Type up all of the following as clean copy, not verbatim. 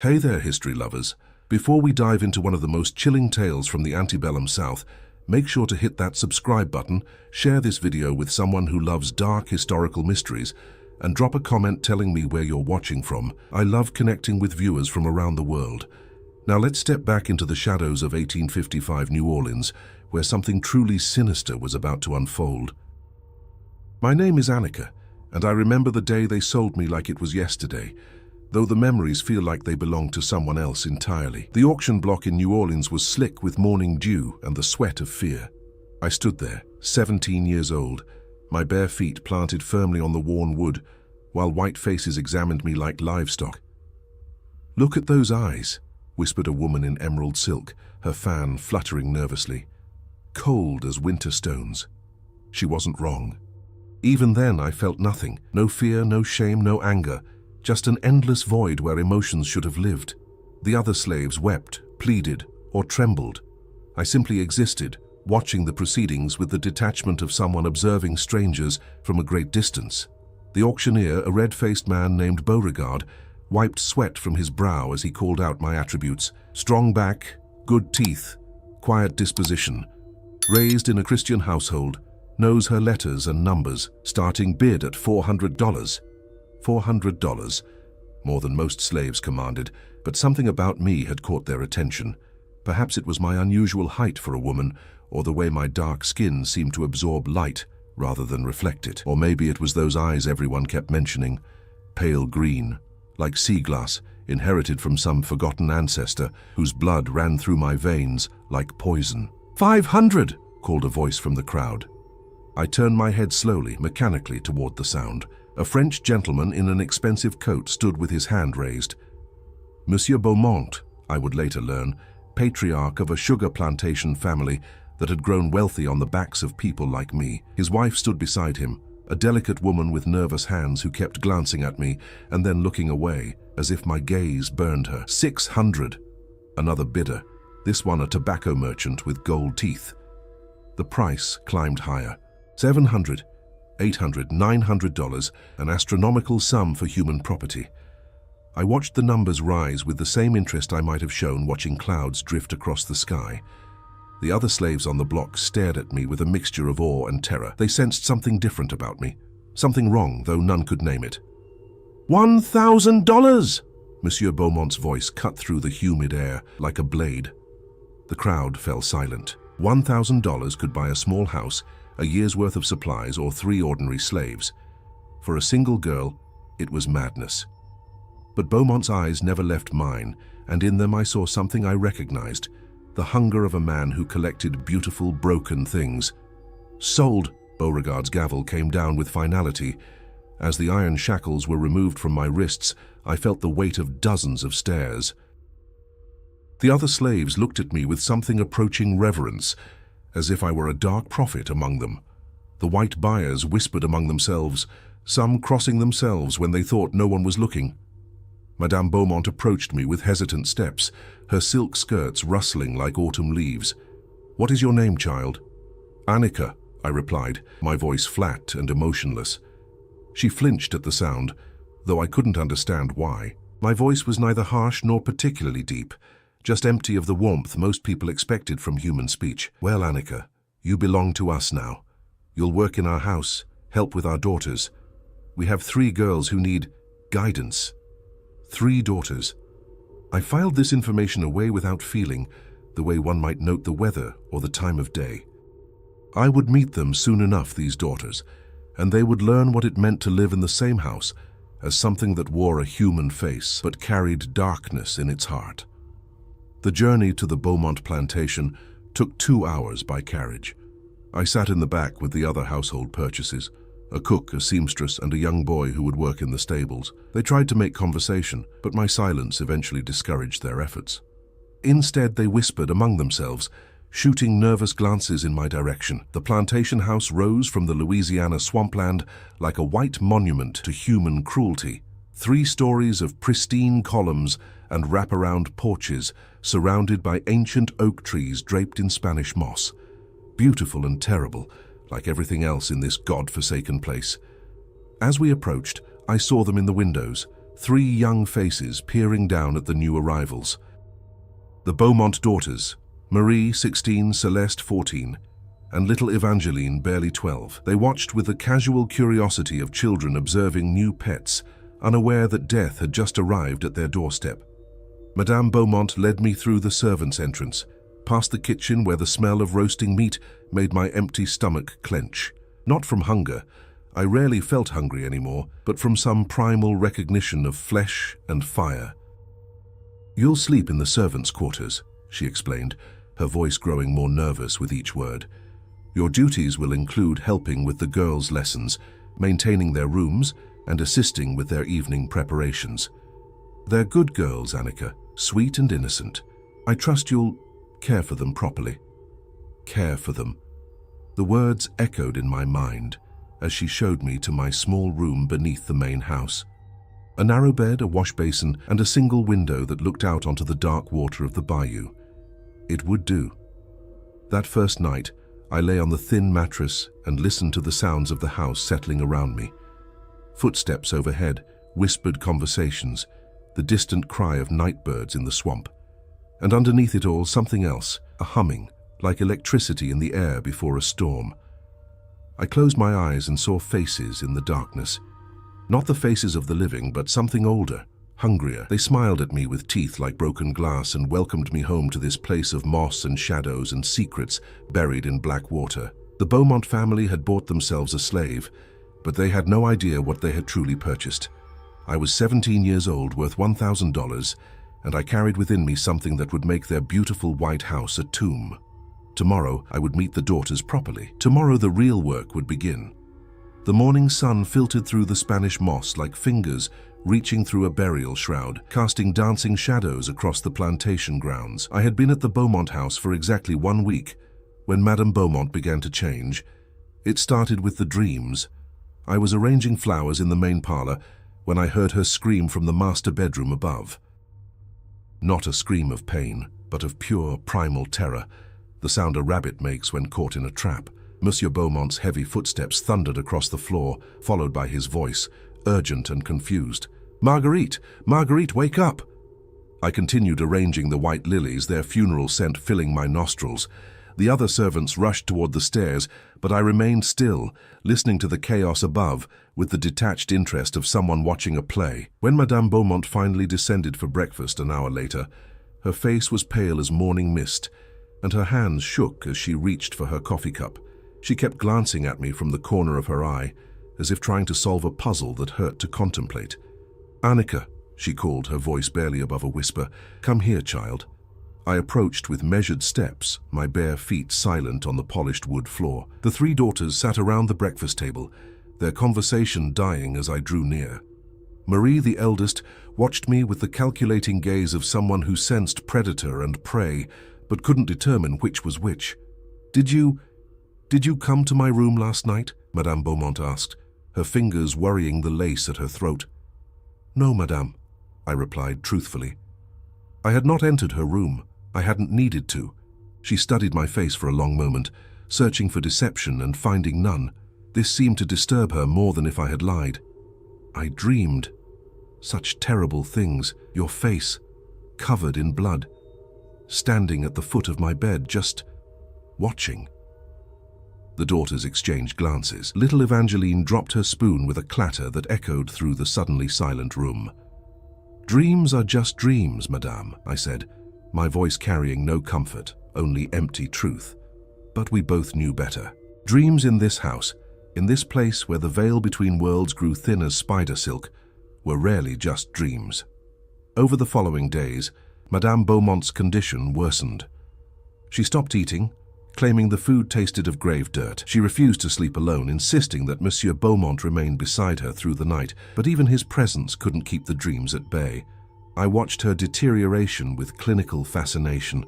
Hey there, history lovers. Before we dive into one of the most chilling tales from the antebellum South, make sure to hit that subscribe button, share this video with someone who loves dark historical mysteries, and drop a comment telling me where you're watching from. I love connecting with viewers from around the world. Now let's step back into the shadows of 1855 New Orleans, where something truly sinister was about to unfold. My name is Annika, and I remember the day they sold me like it was yesterday, though the memories feel like they belong to someone else entirely. The auction block in New Orleans was slick with morning dew and the sweat of fear. I stood there, 17 years old, my bare feet planted firmly on the worn wood, while white faces examined me like livestock. "Look at those eyes," whispered a woman in emerald silk, her fan fluttering nervously. Cold as winter stones. She wasn't wrong. Even then I felt nothing, no fear, no shame, no anger, just an endless void where emotions should have lived. The other slaves wept, pleaded, or trembled. I simply existed, watching the proceedings with the detachment of someone observing strangers from a great distance. The auctioneer, a red-faced man named Beauregard, wiped sweat from his brow as he called out my attributes: strong back, good teeth, quiet disposition, raised in a Christian household, knows her letters and numbers, starting bid at $400. $400, more than most slaves commanded, but something about me had caught their attention. Perhaps it was my unusual height for a woman, or the way my dark skin seemed to absorb light rather than reflect it. Or maybe it was those eyes everyone kept mentioning, pale green, like sea glass, inherited from some forgotten ancestor whose blood ran through my veins like poison. "500!" called a voice from the crowd. I turned my head slowly, mechanically toward the sound. A French gentleman in an expensive coat stood with his hand raised. Monsieur Beaumont, I would later learn, patriarch of a sugar plantation family that had grown wealthy on the backs of people like me. His wife stood beside him, a delicate woman with nervous hands who kept glancing at me and then looking away, as if my gaze burned her. 600. Another bidder, this one a tobacco merchant with gold teeth. The price climbed higher. 700. $800, $900, an astronomical sum for human property. I watched the numbers rise with the same interest I might have shown watching clouds drift across the sky. The other slaves on the block stared at me with a mixture of awe and terror. They sensed something different about me, something wrong, though none could name it. $1,000! Monsieur Beaumont's voice cut through the humid air like a blade. The crowd fell silent. $1,000 could buy a small house, a year's worth of supplies, or 3 ordinary slaves. For a single girl, it was madness. But Beaumont's eyes never left mine, and in them I saw something I recognized, the hunger of a man who collected beautiful, broken things. "Sold!" Beauregard's gavel came down with finality. As the iron shackles were removed from my wrists, I felt the weight of dozens of stares. The other slaves looked at me with something approaching reverence, as if I were a dark prophet among them. The white buyers whispered among themselves, some crossing themselves when they thought no one was looking. Madame Beaumont approached me with hesitant steps, her silk skirts rustling like autumn leaves. "What is your name, child?" "Annika," I replied, my voice flat and emotionless. She flinched at the sound, though I couldn't understand why. My voice was neither harsh nor particularly deep, just empty of the warmth most people expected from human speech. "Well, Annika, you belong to us now. You'll work in our house, help with our daughters. We have 3 girls who need guidance. 3 daughters." I filed this information away without feeling, the way one might note the weather or the time of day. I would meet them soon enough, these daughters, and they would learn what it meant to live in the same house as something that wore a human face but carried darkness in its heart. The journey to the Beaumont plantation took 2 hours by carriage. I sat in the back with the other household purchases, a cook, a seamstress, and a young boy who would work in the stables. They tried to make conversation, but my silence eventually discouraged their efforts. Instead, they whispered among themselves, shooting nervous glances in my direction. The plantation house rose from the Louisiana swampland like a white monument to human cruelty. 3 stories of pristine columns and wraparound porches surrounded by ancient oak trees draped in Spanish moss. Beautiful and terrible, like everything else in this god-forsaken place. As we approached, I saw them in the windows, 3 young faces peering down at the new arrivals. The Beaumont daughters, Marie, 16, Celeste, 14, and little Evangeline, barely 12. They watched with the casual curiosity of children observing new pets, unaware that death had just arrived at their doorstep. Madame Beaumont led me through the servants' entrance, past the kitchen where the smell of roasting meat made my empty stomach clench. Not from hunger. I rarely felt hungry anymore, but from some primal recognition of flesh and fire. "You'll sleep in the servants' quarters," she explained, her voice growing more nervous with each word. "Your duties will include helping with the girls' lessons, maintaining their rooms, and assisting with their evening preparations. They're good girls, Annika, sweet and innocent. I trust you'll care for them properly." Care for them. The words echoed in my mind as she showed me to my small room beneath the main house. A narrow bed, a wash basin, and a single window that looked out onto the dark water of the bayou. It would do. That first night, I lay on the thin mattress and listened to the sounds of the house settling around me. Footsteps overhead, whispered conversations, the distant cry of night birds in the swamp. And underneath it all, something else, a humming, like electricity in the air before a storm. I closed my eyes and saw faces in the darkness. Not the faces of the living, but something older, hungrier. They smiled at me with teeth like broken glass and welcomed me home to this place of moss and shadows and secrets buried in black water. The Beaumont family had bought themselves a slave, but they had no idea what they had truly purchased. I was 17 years old, worth $1,000, and I carried within me something that would make their beautiful white house a tomb. Tomorrow, I would meet the daughters properly. Tomorrow, the real work would begin. The morning sun filtered through the Spanish moss like fingers reaching through a burial shroud, casting dancing shadows across the plantation grounds. I had been at the Beaumont house for exactly 1 week when Madame Beaumont began to change. It started with the dreams. I was arranging flowers in the main parlor when I heard her scream from the master bedroom above. Not a scream of pain, but of pure, primal terror, the sound a rabbit makes when caught in a trap. Monsieur Beaumont's heavy footsteps thundered across the floor, followed by his voice, urgent and confused. "Marguerite! Marguerite, wake up!" I continued arranging the white lilies, their funeral scent filling my nostrils. The other servants rushed toward the stairs, but I remained still, listening to the chaos above, with the detached interest of someone watching a play. When Madame Beaumont finally descended for breakfast an hour later, her face was pale as morning mist, and her hands shook as she reached for her coffee cup. She kept glancing at me from the corner of her eye, as if trying to solve a puzzle that hurt to contemplate. "Annika," she called, her voice barely above a whisper, "come here, child." I approached with measured steps, my bare feet silent on the polished wood floor. The 3 daughters sat around the breakfast table, their conversation dying as I drew near. Marie, the eldest, watched me with the calculating gaze of someone who sensed predator and prey, but couldn't determine which was which. Did you come to my room last night?" Madame Beaumont asked, her fingers worrying the lace at her throat. "No, madame," I replied truthfully. I had not entered her room. I hadn't needed to. She studied my face for a long moment, searching for deception and finding none. This seemed to disturb her more than if I had lied. "I dreamed. Such terrible things. Your face, covered in blood. Standing at the foot of my bed, just watching." The daughters exchanged glances. Little Evangeline dropped her spoon with a clatter that echoed through the suddenly silent room. "Dreams are just dreams, madame," I said, my voice carrying no comfort, only empty truth. But we both knew better. Dreams in this house, in this place where the veil between worlds grew thin as spider silk, were rarely just dreams. Over the following days, Madame Beaumont's condition worsened. She stopped eating, claiming the food tasted of grave dirt. She refused to sleep alone, insisting that Monsieur Beaumont remain beside her through the night, but even his presence couldn't keep the dreams at bay. I watched her deterioration with clinical fascination.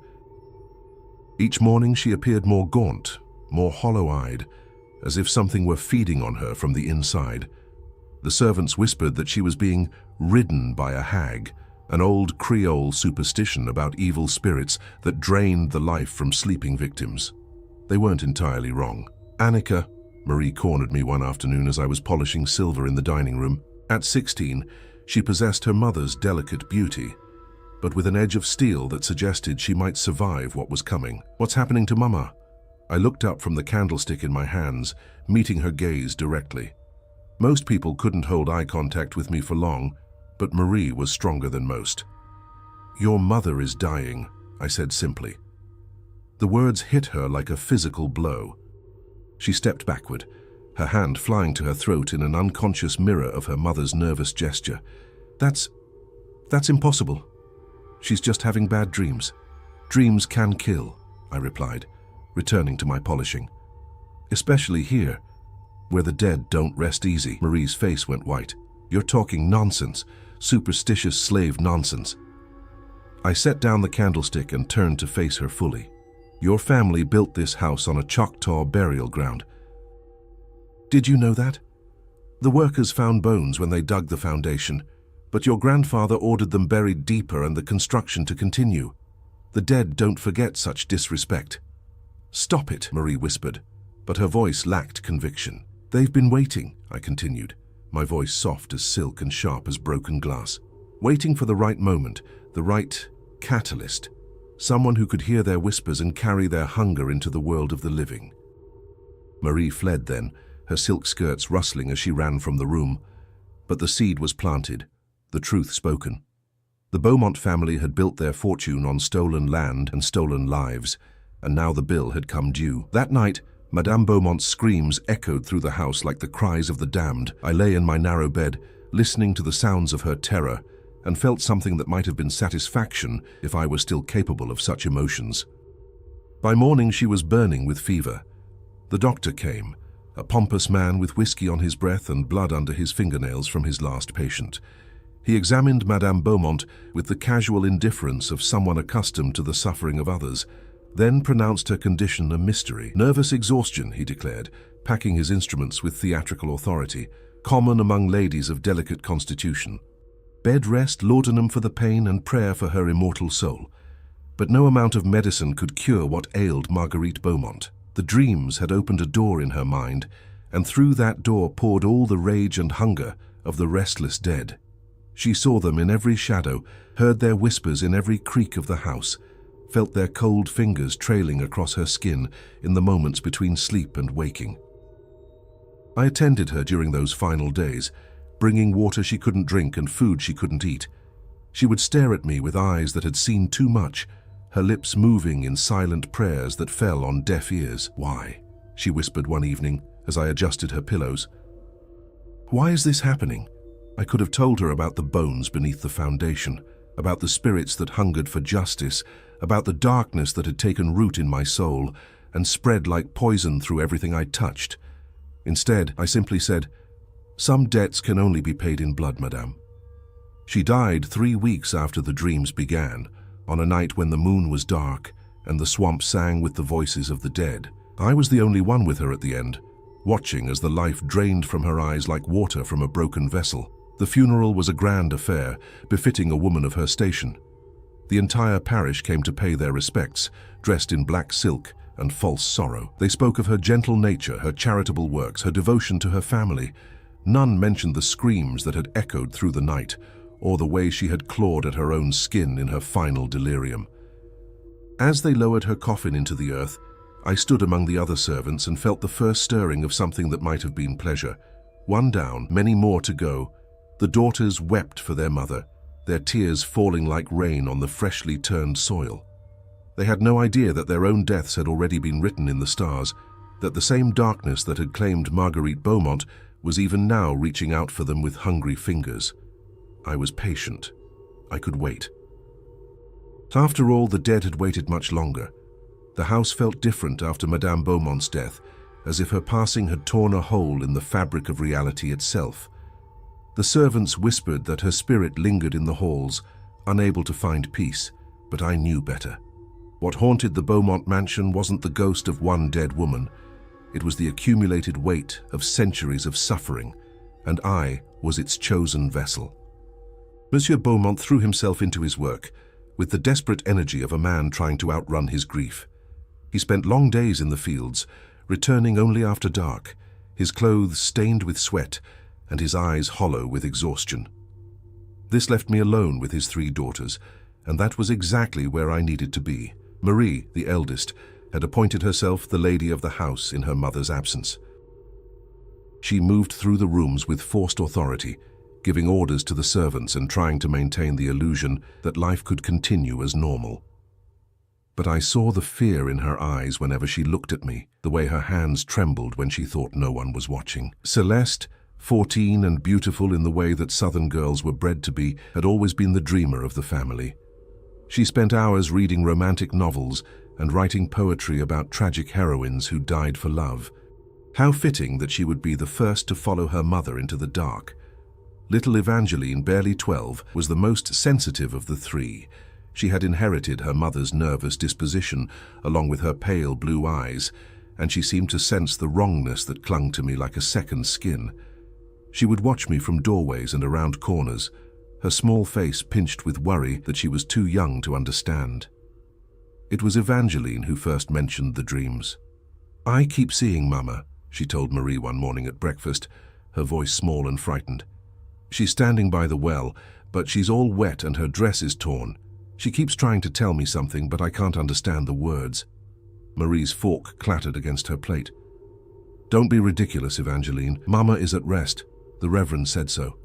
Each morning she appeared more gaunt, more hollow-eyed, as if something were feeding on her from the inside. The servants whispered that she was being ridden by a hag, an old Creole superstition about evil spirits that drained the life from sleeping victims. They weren't entirely wrong. "Annika," Marie cornered me one afternoon as I was polishing silver in the dining room. At 16, She possessed her mother's delicate beauty, but with an edge of steel that suggested she might survive what was coming. "What's happening to Mama?" I looked up from the candlestick in my hands, meeting her gaze directly. Most people couldn't hold eye contact with me for long, but Marie was stronger than most. "Your mother is dying," I said simply. The words hit her like a physical blow. She stepped backward, her hand flying to her throat in an unconscious mirror of her mother's nervous gesture. That's impossible. She's just having bad dreams. Dreams can kill," I replied, returning to my polishing. "Especially here, where the dead don't rest easy." Marie's face went white. "You're talking nonsense, superstitious slave nonsense." I set down the candlestick and turned to face her fully. "Your family built this house on a Choctaw burial ground. Did you know that? The workers found bones when they dug the foundation, but your grandfather ordered them buried deeper and the construction to continue. The dead don't forget such disrespect." "Stop it," Marie whispered, but her voice lacked conviction. "They've been waiting," I continued, my voice soft as silk and sharp as broken glass. "Waiting for the right moment, the right catalyst, someone who could hear their whispers and carry their hunger into the world of the living." Marie fled then, her silk skirts rustling as she ran from the room. But the seed was planted, the truth spoken. The Beaumont family had built their fortune on stolen land and stolen lives, and now the bill had come due. That night, Madame Beaumont's screams echoed through the house like the cries of the damned. I lay in my narrow bed, listening to the sounds of her terror, and felt something that might have been satisfaction if I were still capable of such emotions. By morning she was burning with fever. The doctor came, a pompous man with whiskey on his breath and blood under his fingernails from his last patient. He examined Madame Beaumont with the casual indifference of someone accustomed to the suffering of others, then pronounced her condition a mystery. "Nervous exhaustion," he declared, packing his instruments with theatrical authority, "common among ladies of delicate constitution. Bed rest, laudanum for the pain, and prayer for her immortal soul." But no amount of medicine could cure what ailed Marguerite Beaumont. The dreams had opened a door in her mind, and through that door poured all the rage and hunger of the restless dead. She saw them in every shadow, heard their whispers in every creak of the house, felt their cold fingers trailing across her skin in the moments between sleep and waking. I attended her during those final days, bringing water she couldn't drink and food she couldn't eat. She would stare at me with eyes that had seen too much, her lips moving in silent prayers that fell on deaf ears. "Why?" she whispered one evening as I adjusted her pillows. "Why is this happening?" I could have told her about the bones beneath the foundation, about the spirits that hungered for justice, about the darkness that had taken root in my soul and spread like poison through everything I touched. Instead, I simply said, "Some debts can only be paid in blood, madame." She died 3 weeks after the dreams began, on a night when the moon was dark and the swamp sang with the voices of the dead. I was the only one with her at the end, watching as the life drained from her eyes like water from a broken vessel. The funeral was a grand affair, befitting a woman of her station. The entire parish came to pay their respects, dressed in black silk and false sorrow. They spoke of her gentle nature, her charitable works, her devotion to her family. None mentioned the screams that had echoed through the night, or the way she had clawed at her own skin in her final delirium. As they lowered her coffin into the earth, I stood among the other servants and felt the first stirring of something that might have been pleasure. One down, many more to go. The daughters wept for their mother, their tears falling like rain on the freshly turned soil. They had no idea that their own deaths had already been written in the stars, that the same darkness that had claimed Marguerite Beaumont was even now reaching out for them with hungry fingers. I was patient. I could wait. After all, the dead had waited much longer. The house felt different after Madame Beaumont's death, as if her passing had torn a hole in the fabric of reality itself. The servants whispered that her spirit lingered in the halls, unable to find peace, but I knew better. What haunted the Beaumont mansion wasn't the ghost of one dead woman. It was the accumulated weight of centuries of suffering, and I was its chosen vessel. Monsieur Beaumont threw himself into his work, with the desperate energy of a man trying to outrun his grief. He spent long days in the fields, returning only after dark, his clothes stained with sweat and his eyes hollow with exhaustion. This left me alone with his 3 daughters, and that was exactly where I needed to be. Marie, the eldest, had appointed herself the lady of the house in her mother's absence. She moved through the rooms with forced authority, giving orders to the servants and trying to maintain the illusion that life could continue as normal. But I saw the fear in her eyes whenever she looked at me, the way her hands trembled when she thought no one was watching. Celeste, 14 and beautiful in the way that Southern girls were bred to be, had always been the dreamer of the family. She spent hours reading romantic novels and writing poetry about tragic heroines who died for love. How fitting that she would be the first to follow her mother into the dark. Little Evangeline, barely 12, was the most sensitive of the 3. She had inherited her mother's nervous disposition, along with her pale blue eyes, and she seemed to sense the wrongness that clung to me like a second skin. She would watch me from doorways and around corners, her small face pinched with worry that she was too young to understand. It was Evangeline who first mentioned the dreams. "I keep seeing Mama," she told Marie one morning at breakfast, her voice small and frightened. "She's standing by the well, but she's all wet and her dress is torn. She keeps trying to tell me something, but I can't understand the words." Marie's fork clattered against her plate. "Don't be ridiculous, Evangeline. Mama is at rest. The Reverend said so."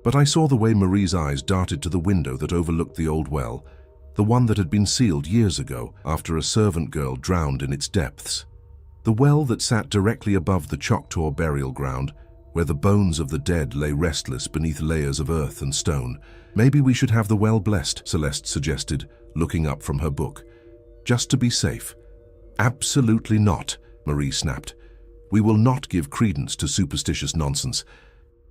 But I saw the way Marie's eyes darted to the window that overlooked the old well, the one that had been sealed years ago after a servant girl drowned in its depths. The well that sat directly above the Choctaw burial ground, where the bones of the dead lay restless beneath layers of earth and stone. "Maybe we should have the well blessed," Celeste suggested, looking up from her book. "Just to be safe." "Absolutely not," Marie snapped. "We will not give credence to superstitious nonsense.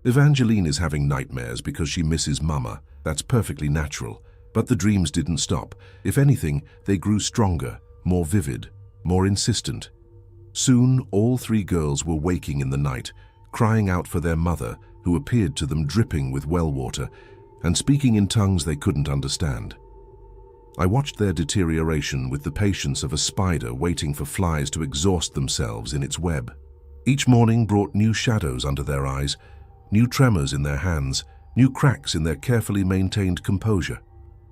Evangeline is having nightmares because she misses Mama. That's perfectly natural. But the dreams didn't stop. If anything, they grew stronger, more vivid, more insistent. Soon, all 3 girls were waking in the night, crying out for their mother, who appeared to them dripping with well water, and speaking in tongues they couldn't understand. I watched their deterioration with the patience of a spider waiting for flies to exhaust themselves in its web. Each morning brought new shadows under their eyes, new tremors in their hands, new cracks in their carefully maintained composure.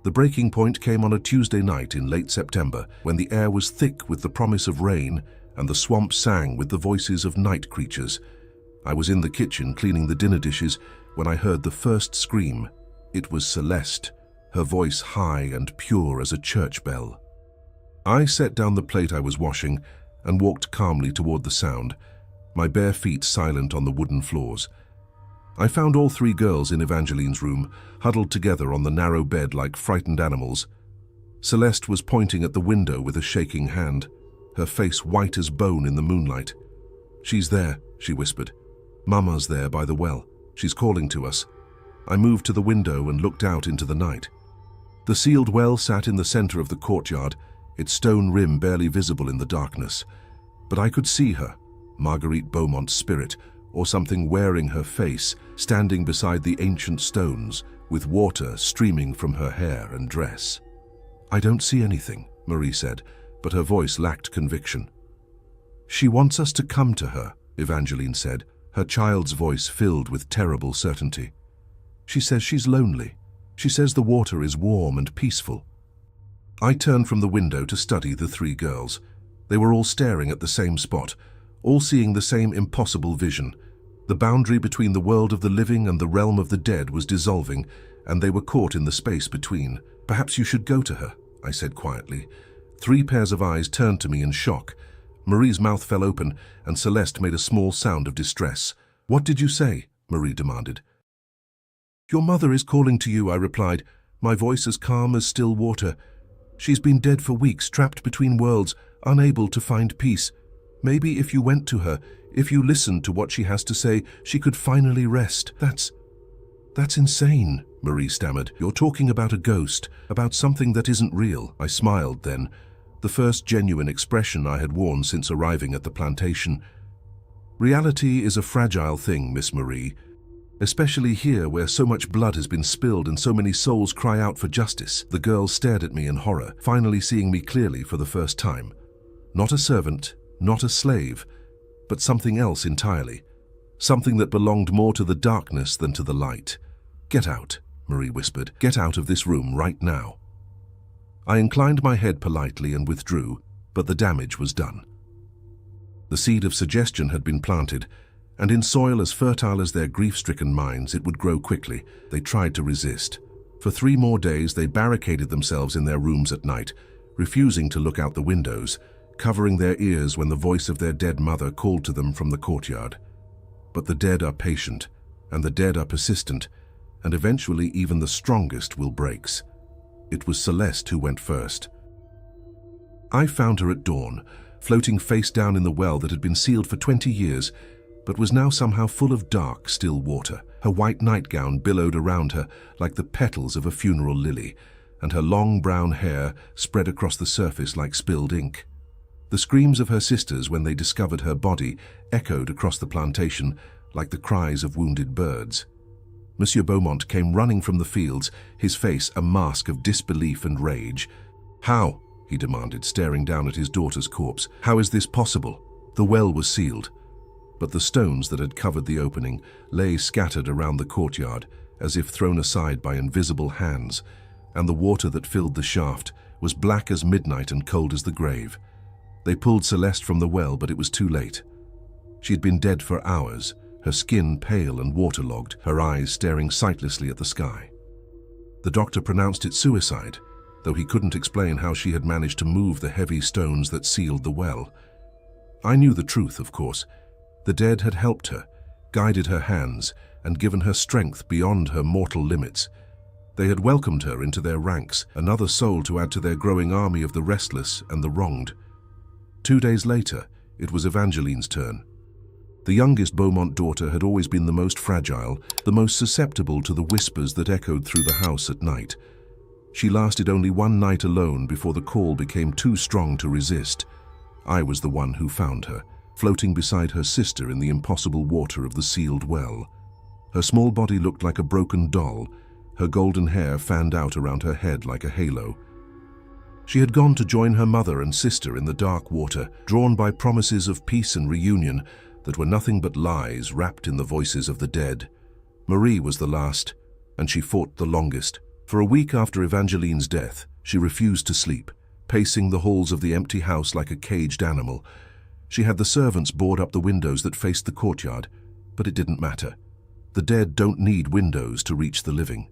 The breaking point came on a Tuesday night in late September, when the air was thick with the promise of rain and the swamp sang with the voices of night creatures. I was in the kitchen cleaning the dinner dishes when I heard the first scream. It was Celeste, her voice high and pure as a church bell. I set down the plate I was washing and walked calmly toward the sound, my bare feet silent on the wooden floors. I found all 3 girls in Evangeline's room, huddled together on the narrow bed like frightened animals. Celeste was pointing at the window with a shaking hand, her face white as bone in the moonlight. "She's there," she whispered. "Mama's there by the well. She's calling to us." I moved to the window and looked out into the night. The sealed well sat in the center of the courtyard, its stone rim barely visible in the darkness. But I could see her, Marguerite Beaumont's spirit, or something wearing her face, standing beside the ancient stones, with water streaming from her hair and dress. "I don't see anything," Marie said, but her voice lacked conviction. "She wants us to come to her," Evangeline said, her child's voice filled with terrible certainty. "She says she's lonely. She says the water is warm and peaceful." I turned from the window to study the 3 girls. They were all staring at the same spot, all seeing the same impossible vision. The boundary between the world of the living and the realm of the dead was dissolving, and they were caught in the space between. "Perhaps you should go to her," I said quietly. 3 pairs of eyes turned to me in shock. Marie's mouth fell open, and Celeste made a small sound of distress. "What did you say?" Marie demanded. "Your mother is calling to you," I replied, my voice as calm as still water. "She's been dead for weeks, trapped between worlds, unable to find peace. Maybe if you went to her, if you listened to what she has to say, she could finally rest." That's insane," Marie stammered. "You're talking about a ghost, about something that isn't real." I smiled then, the first genuine expression I had worn since arriving at the plantation. "Reality is a fragile thing, Miss Marie, especially here where so much blood has been spilled and so many souls cry out for justice." The girls stared at me in horror, finally seeing me clearly for the first time. Not a servant, not a slave, but something else entirely. Something that belonged more to the darkness than to the light. "Get out," Marie whispered. "Get out of this room right now." I inclined my head politely and withdrew, but the damage was done. The seed of suggestion had been planted, and in soil as fertile as their grief-stricken minds, it would grow quickly. They tried to resist. For 3 more days, they barricaded themselves in their rooms at night, refusing to look out the windows, covering their ears when the voice of their dead mother called to them from the courtyard. But the dead are patient, and the dead are persistent, and eventually even the strongest will break. It was Celeste who went first. I found her at dawn, floating face down in the well that had been sealed for 20 years, but was now somehow full of dark, still water. Her white nightgown billowed around her like the petals of a funeral lily, and her long brown hair spread across the surface like spilled ink. The screams of her sisters when they discovered her body echoed across the plantation like the cries of wounded birds. Monsieur Beaumont came running from the fields, his face a mask of disbelief and rage. "How?" he demanded, staring down at his daughter's corpse. "How is this possible?" The well was sealed, but the stones that had covered the opening lay scattered around the courtyard as if thrown aside by invisible hands, and the water that filled the shaft was black as midnight and cold as the grave. They pulled Celeste from the well, but it was too late. She had been dead for hours, her skin pale and waterlogged, her eyes staring sightlessly at the sky. The doctor pronounced it suicide, though he couldn't explain how she had managed to move the heavy stones that sealed the well. I knew the truth, of course. The dead had helped her, guided her hands, and given her strength beyond her mortal limits. They had welcomed her into their ranks, another soul to add to their growing army of the restless and the wronged. 2 days later, it was Evangeline's turn. The youngest Beaumont daughter had always been the most fragile, the most susceptible to the whispers that echoed through the house at night. She lasted only 1 night alone before the call became too strong to resist. I was the one who found her, floating beside her sister in the impossible water of the sealed well. Her small body looked like a broken doll, her golden hair fanned out around her head like a halo. She had gone to join her mother and sister in the dark water, drawn by promises of peace and reunion that were nothing but lies wrapped in the voices of the dead. Marie was the last, and she fought the longest. For a week after Evangeline's death, she refused to sleep, pacing the halls of the empty house like a caged animal. She had the servants board up the windows that faced the courtyard, but it didn't matter. The dead don't need windows to reach the living.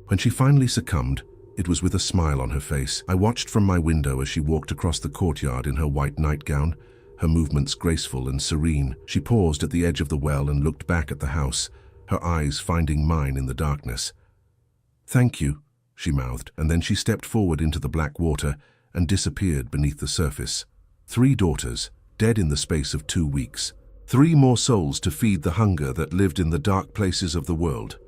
When she finally succumbed, it was with a smile on her face. I watched from my window as she walked across the courtyard in her white nightgown, her movements graceful and serene. She paused at the edge of the well and looked back at the house, her eyes finding mine in the darkness. "Thank you," she mouthed, and then she stepped forward into the black water and disappeared beneath the surface. 3 daughters, dead in the space of 2 weeks. 3 more souls to feed the hunger that lived in the dark places of the world.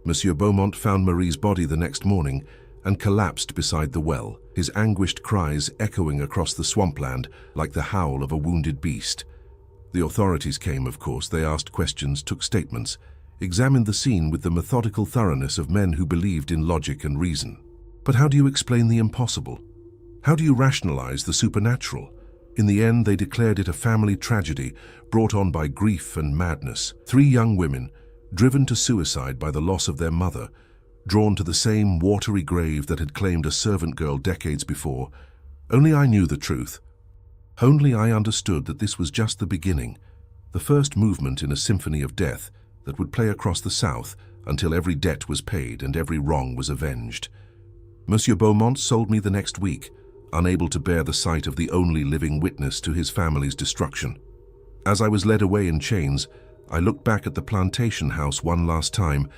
Monsieur Beaumont found Marie's body the next morning and collapsed beside the well, his anguished cries echoing across the swampland like the howl of a wounded beast. The authorities came, of course. They asked questions, took statements, examined the scene with the methodical thoroughness of men who believed in logic and reason. But how do you explain the impossible? How do you rationalize the supernatural? In the end, they declared it a family tragedy brought on by grief and madness. 3 young women, driven to suicide by the loss of their mother, drawn to the same watery grave that had claimed a servant girl decades before. Only I knew the truth. Only I understood that this was just the beginning, the first movement in a symphony of death that would play across the South until every debt was paid and every wrong was avenged. Monsieur Beaumont sold me the next week, unable to bear the sight of the only living witness to his family's destruction. As I was led away in chains, I looked back at the plantation house one last time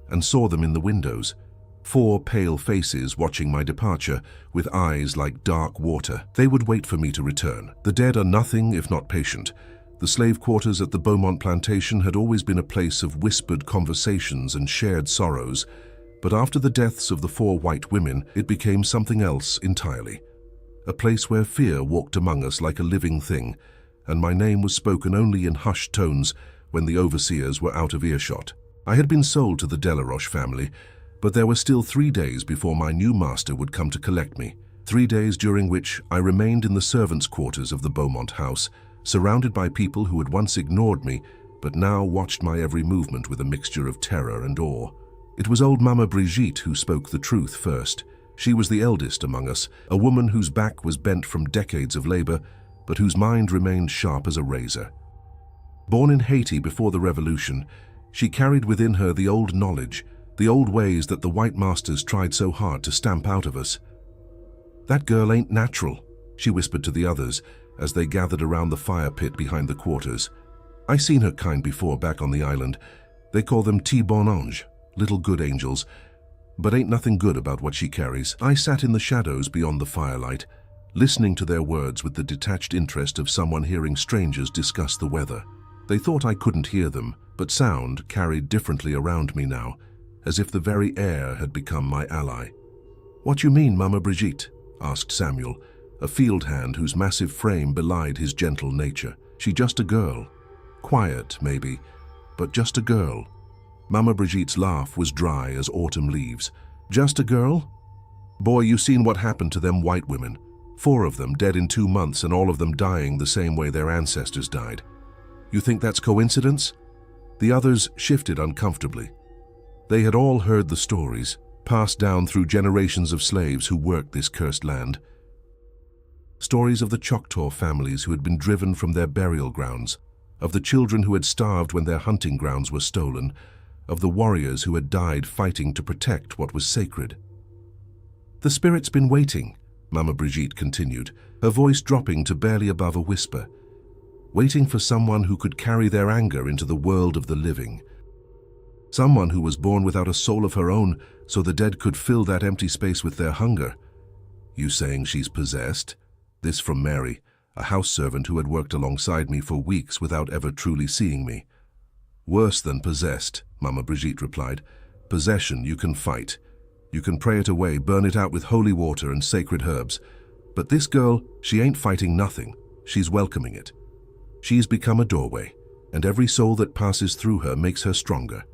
and saw them in the windows, 4 pale faces watching my departure with eyes like dark water. They would wait for me to return. The dead are nothing if not patient. The slave quarters at the Beaumont plantation had always been a place of whispered conversations and shared sorrows, but after the deaths of the 4 white women, it became something else entirely. A place where fear walked among us like a living thing, and my name was spoken only in hushed tones when the overseers were out of earshot. I had been sold to the Delaroche family, but there were still 3 days before my new master would come to collect me. 3 days during which I remained in the servants' quarters of the Beaumont house, surrounded by people who had once ignored me, but now watched my every movement with a mixture of terror and awe. It was old Mama Brigitte who spoke the truth first. She was the eldest among us, a woman whose back was bent from decades of labor, but whose mind remained sharp as a razor. Born in Haiti before the revolution, she carried within her the old knowledge, the old ways that the white masters tried so hard to stamp out of us. "That girl ain't natural," she whispered to the others as they gathered around the fire pit behind the quarters. "I seen her kind before back on the island. They call them Petit Bon Ange, little good angels, but ain't nothing good about what she carries." I sat in the shadows beyond the firelight, listening to their words with the detached interest of someone hearing strangers discuss the weather. They thought I couldn't hear them, but sound carried differently around me now, as if the very air had become my ally. "What you mean, Mama Brigitte?" asked Samuel, a field hand whose massive frame belied his gentle nature. "She just a girl. Quiet, maybe, but just a girl." Mama Brigitte's laugh was dry as autumn leaves. "Just a girl? Boy, you seen what happened to them white women. 4 of them dead in 2 months and all of them dying the same way their ancestors died. You think that's coincidence?" The others shifted uncomfortably. They had all heard the stories, passed down through generations of slaves who worked this cursed land. Stories of the Choctaw families who had been driven from their burial grounds, of the children who had starved when their hunting grounds were stolen, of the warriors who had died fighting to protect what was sacred. "The spirit's been waiting," Mama Brigitte continued, her voice dropping to barely above a whisper, "waiting for someone who could carry their anger into the world of the living. Someone who was born without a soul of her own, so the dead could fill that empty space with their hunger." "You saying she's possessed?" This from Mary, a house servant who had worked alongside me for weeks without ever truly seeing me. "Worse than possessed," Mama Brigitte replied. "Possession you can fight. You can pray it away, burn it out with holy water and sacred herbs. But this girl, she ain't fighting nothing. She's welcoming it. She's become a doorway, and every soul that passes through her makes her stronger."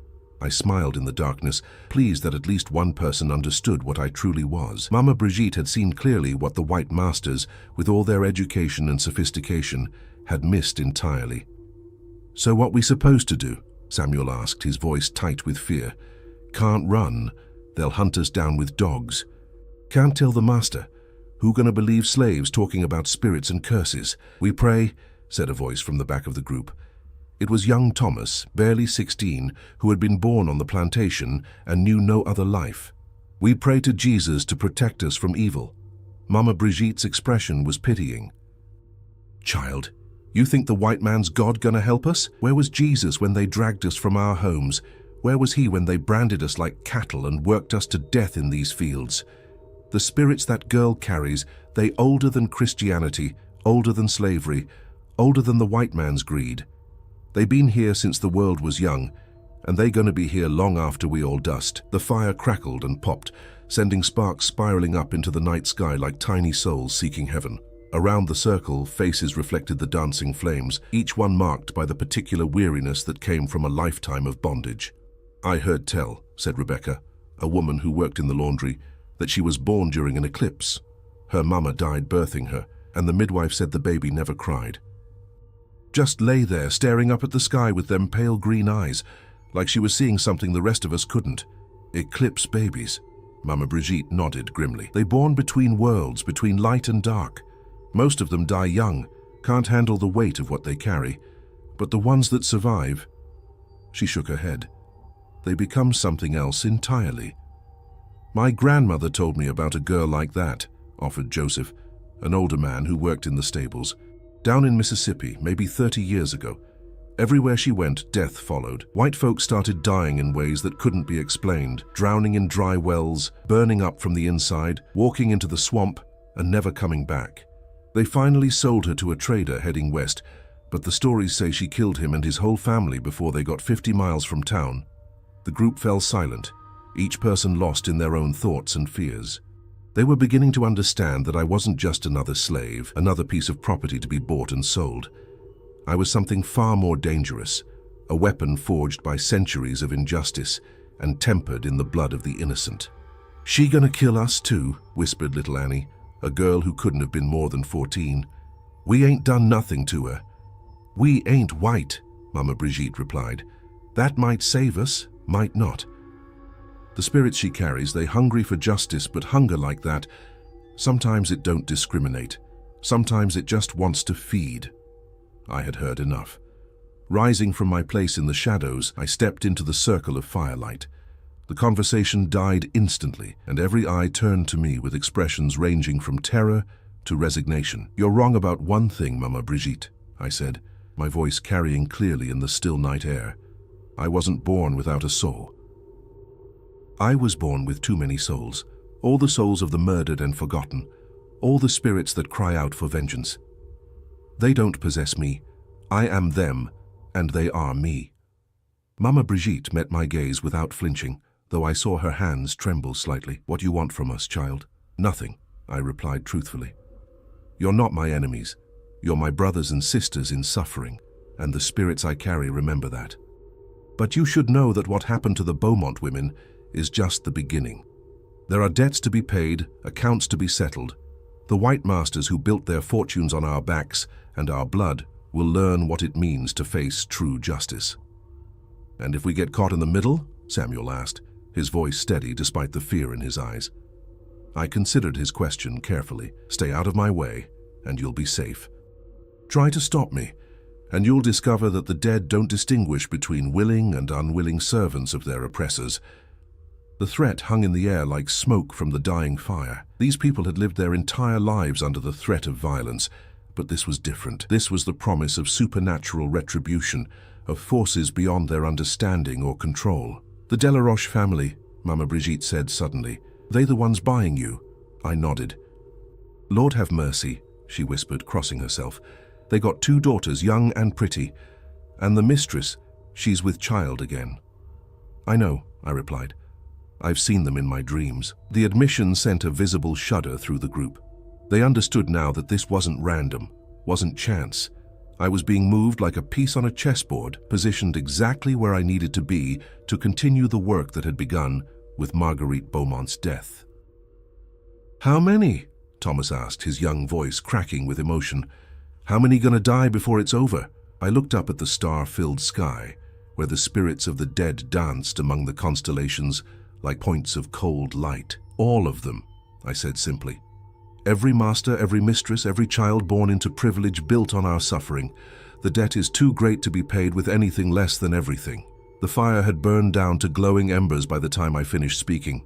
I smiled in the darkness, pleased that at least one person understood what I truly was. Mama Brigitte had seen clearly what the white masters, with all their education and sophistication, had missed entirely. "So what we supposed to do?" Samuel asked, his voice tight with fear. "Can't run. They'll hunt us down with dogs. Can't tell the master. Who gonna believe slaves talking about spirits and curses? We pray," said a voice from the back of the group. It was young Thomas, barely 16, who had been born on the plantation and knew no other life. "We pray to Jesus to protect us from evil." Mama Brigitte's expression was pitying. "Child, you think the white man's God gonna help us? Where was Jesus when they dragged us from our homes? Where was he when they branded us like cattle and worked us to death in these fields? The spirits that girl carries, they older than Christianity, older than slavery, older than the white man's greed. They been here since the world was young, and they gonna be here long after we all dust." The fire crackled and popped, sending sparks spiraling up into the night sky like tiny souls seeking heaven. Around the circle, faces reflected the dancing flames, each one marked by the particular weariness that came from a lifetime of bondage. "I heard tell," said Rebecca, a woman who worked in the laundry, "that she was born during an eclipse. Her mama died birthing her, and the midwife said the baby never cried. Just lay there, staring up at the sky with them pale green eyes, like she was seeing something the rest of us couldn't. Eclipse babies." Mama Brigitte nodded grimly. "They born between worlds, between light and dark. Most of them die young, can't handle the weight of what they carry. But the ones that survive," she shook her head, "they become something else entirely." "My grandmother told me about a girl like that," offered Joseph, an older man who worked in the stables. "Down in Mississippi, maybe 30 years ago. Everywhere she went, death followed. White folks started dying in ways that couldn't be explained, drowning in dry wells, burning up from the inside, walking into the swamp, and never coming back. They finally sold her to a trader heading west, but the stories say she killed him and his whole family before they got 50 miles from town." The group fell silent, each person lost in their own thoughts and fears. They were beginning to understand that I wasn't just another slave, another piece of property to be bought and sold. I was something far more dangerous, a weapon forged by centuries of injustice and tempered in the blood of the innocent. "She gonna kill us too," whispered little Annie, a girl who couldn't have been more than 14. "We ain't done nothing to her." "We ain't white," Mama Brigitte replied. "That might save us, might not." The spirits she carries, they hungry for justice, but hunger like that, sometimes it don't discriminate. Sometimes it just wants to feed. I had heard enough. Rising from my place in the shadows, I stepped into the circle of firelight. The conversation died instantly, and every eye turned to me with expressions ranging from terror to resignation. "You're wrong about one thing, Mama Brigitte," I said, my voice carrying clearly in the still night air. "I wasn't born without a soul. I was born with too many souls, all the souls of the murdered and forgotten, all the spirits that cry out for vengeance. They don't possess me. I am them, and they are me." Mama Brigitte met my gaze without flinching, though I saw her hands tremble slightly. "What do you want from us, child?" "Nothing," I replied truthfully. "You're not my enemies. You're my brothers and sisters in suffering, and the spirits I carry remember that. But you should know that what happened to the Beaumont women is just the beginning. There are debts to be paid, accounts to be settled. The white masters who built their fortunes on our backs and our blood will learn what it means to face true justice." "And if we get caught in the middle?" Samuel asked, his voice steady despite the fear in his eyes. I considered his question carefully. "Stay out of my way, and you'll be safe. Try to stop me, and you'll discover that the dead don't distinguish between willing and unwilling servants of their oppressors." The threat hung in the air like smoke from the dying fire. These people had lived their entire lives under the threat of violence, but this was different. This was the promise of supernatural retribution, of forces beyond their understanding or control. "The Delaroche family," Mama Brigitte said suddenly. "They the ones buying you?" I nodded. "Lord have mercy," she whispered, crossing herself. "They got 2 daughters, young and pretty. And the mistress, she's with child again." "I know," I replied. "I've seen them in my dreams." The admission sent a visible shudder through the group. They understood now that this wasn't random, wasn't chance. I was being moved like a piece on a chessboard, positioned exactly where I needed to be to continue the work that had begun with Marguerite Beaumont's death. "How many?" Thomas asked, his young voice cracking with emotion. "How many gonna die before it's over?" I looked up at the star-filled sky, where the spirits of the dead danced among the constellations like points of cold light. "All of them," I said simply. "Every master, every mistress, every child born into privilege built on our suffering. The debt is too great to be paid with anything less than everything." The fire had burned down to glowing embers by the time I finished speaking.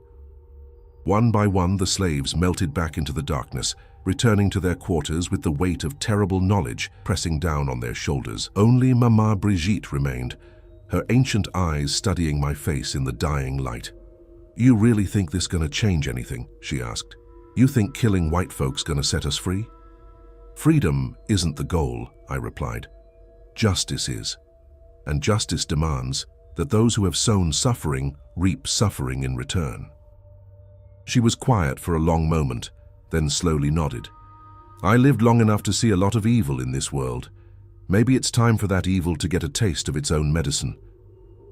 One by one, the slaves melted back into the darkness, returning to their quarters with the weight of terrible knowledge pressing down on their shoulders. Only Mama Brigitte remained, her ancient eyes studying my face in the dying light. "You really think this gonna change anything?" she asked. "You think killing white folk's gonna set us free?" "Freedom isn't the goal," I replied. "Justice is. And justice demands that those who have sown suffering reap suffering in return." She was quiet for a long moment, then slowly nodded. "I lived long enough to see a lot of evil in this world. Maybe it's time for that evil to get a taste of its own medicine."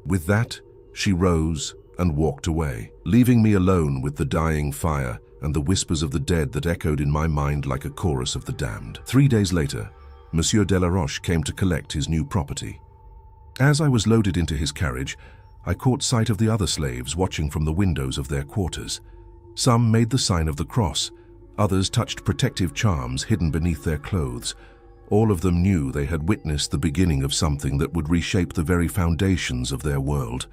With that, she rose and walked away, leaving me alone with the dying fire and the whispers of the dead that echoed in my mind like a chorus of the damned. 3 days later, Monsieur Delaroche came to collect his new property. As I was loaded into his carriage, I caught sight of the other slaves watching from the windows of their quarters. Some made the sign of the cross, others touched protective charms hidden beneath their clothes. All of them knew they had witnessed the beginning of something that would reshape the very foundations of their world.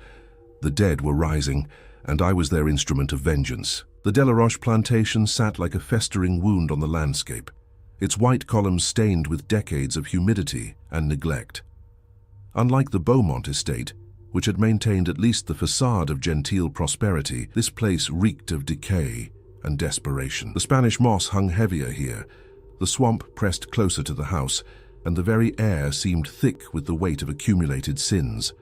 The dead were rising, and I was their instrument of vengeance. The Delaroche plantation sat like a festering wound on the landscape, its white columns stained with decades of humidity and neglect. Unlike the Beaumont estate, which had maintained at least the facade of genteel prosperity, this place reeked of decay and desperation. The Spanish moss hung heavier here, the swamp pressed closer to the house, and the very air seemed thick with the weight of accumulated sins.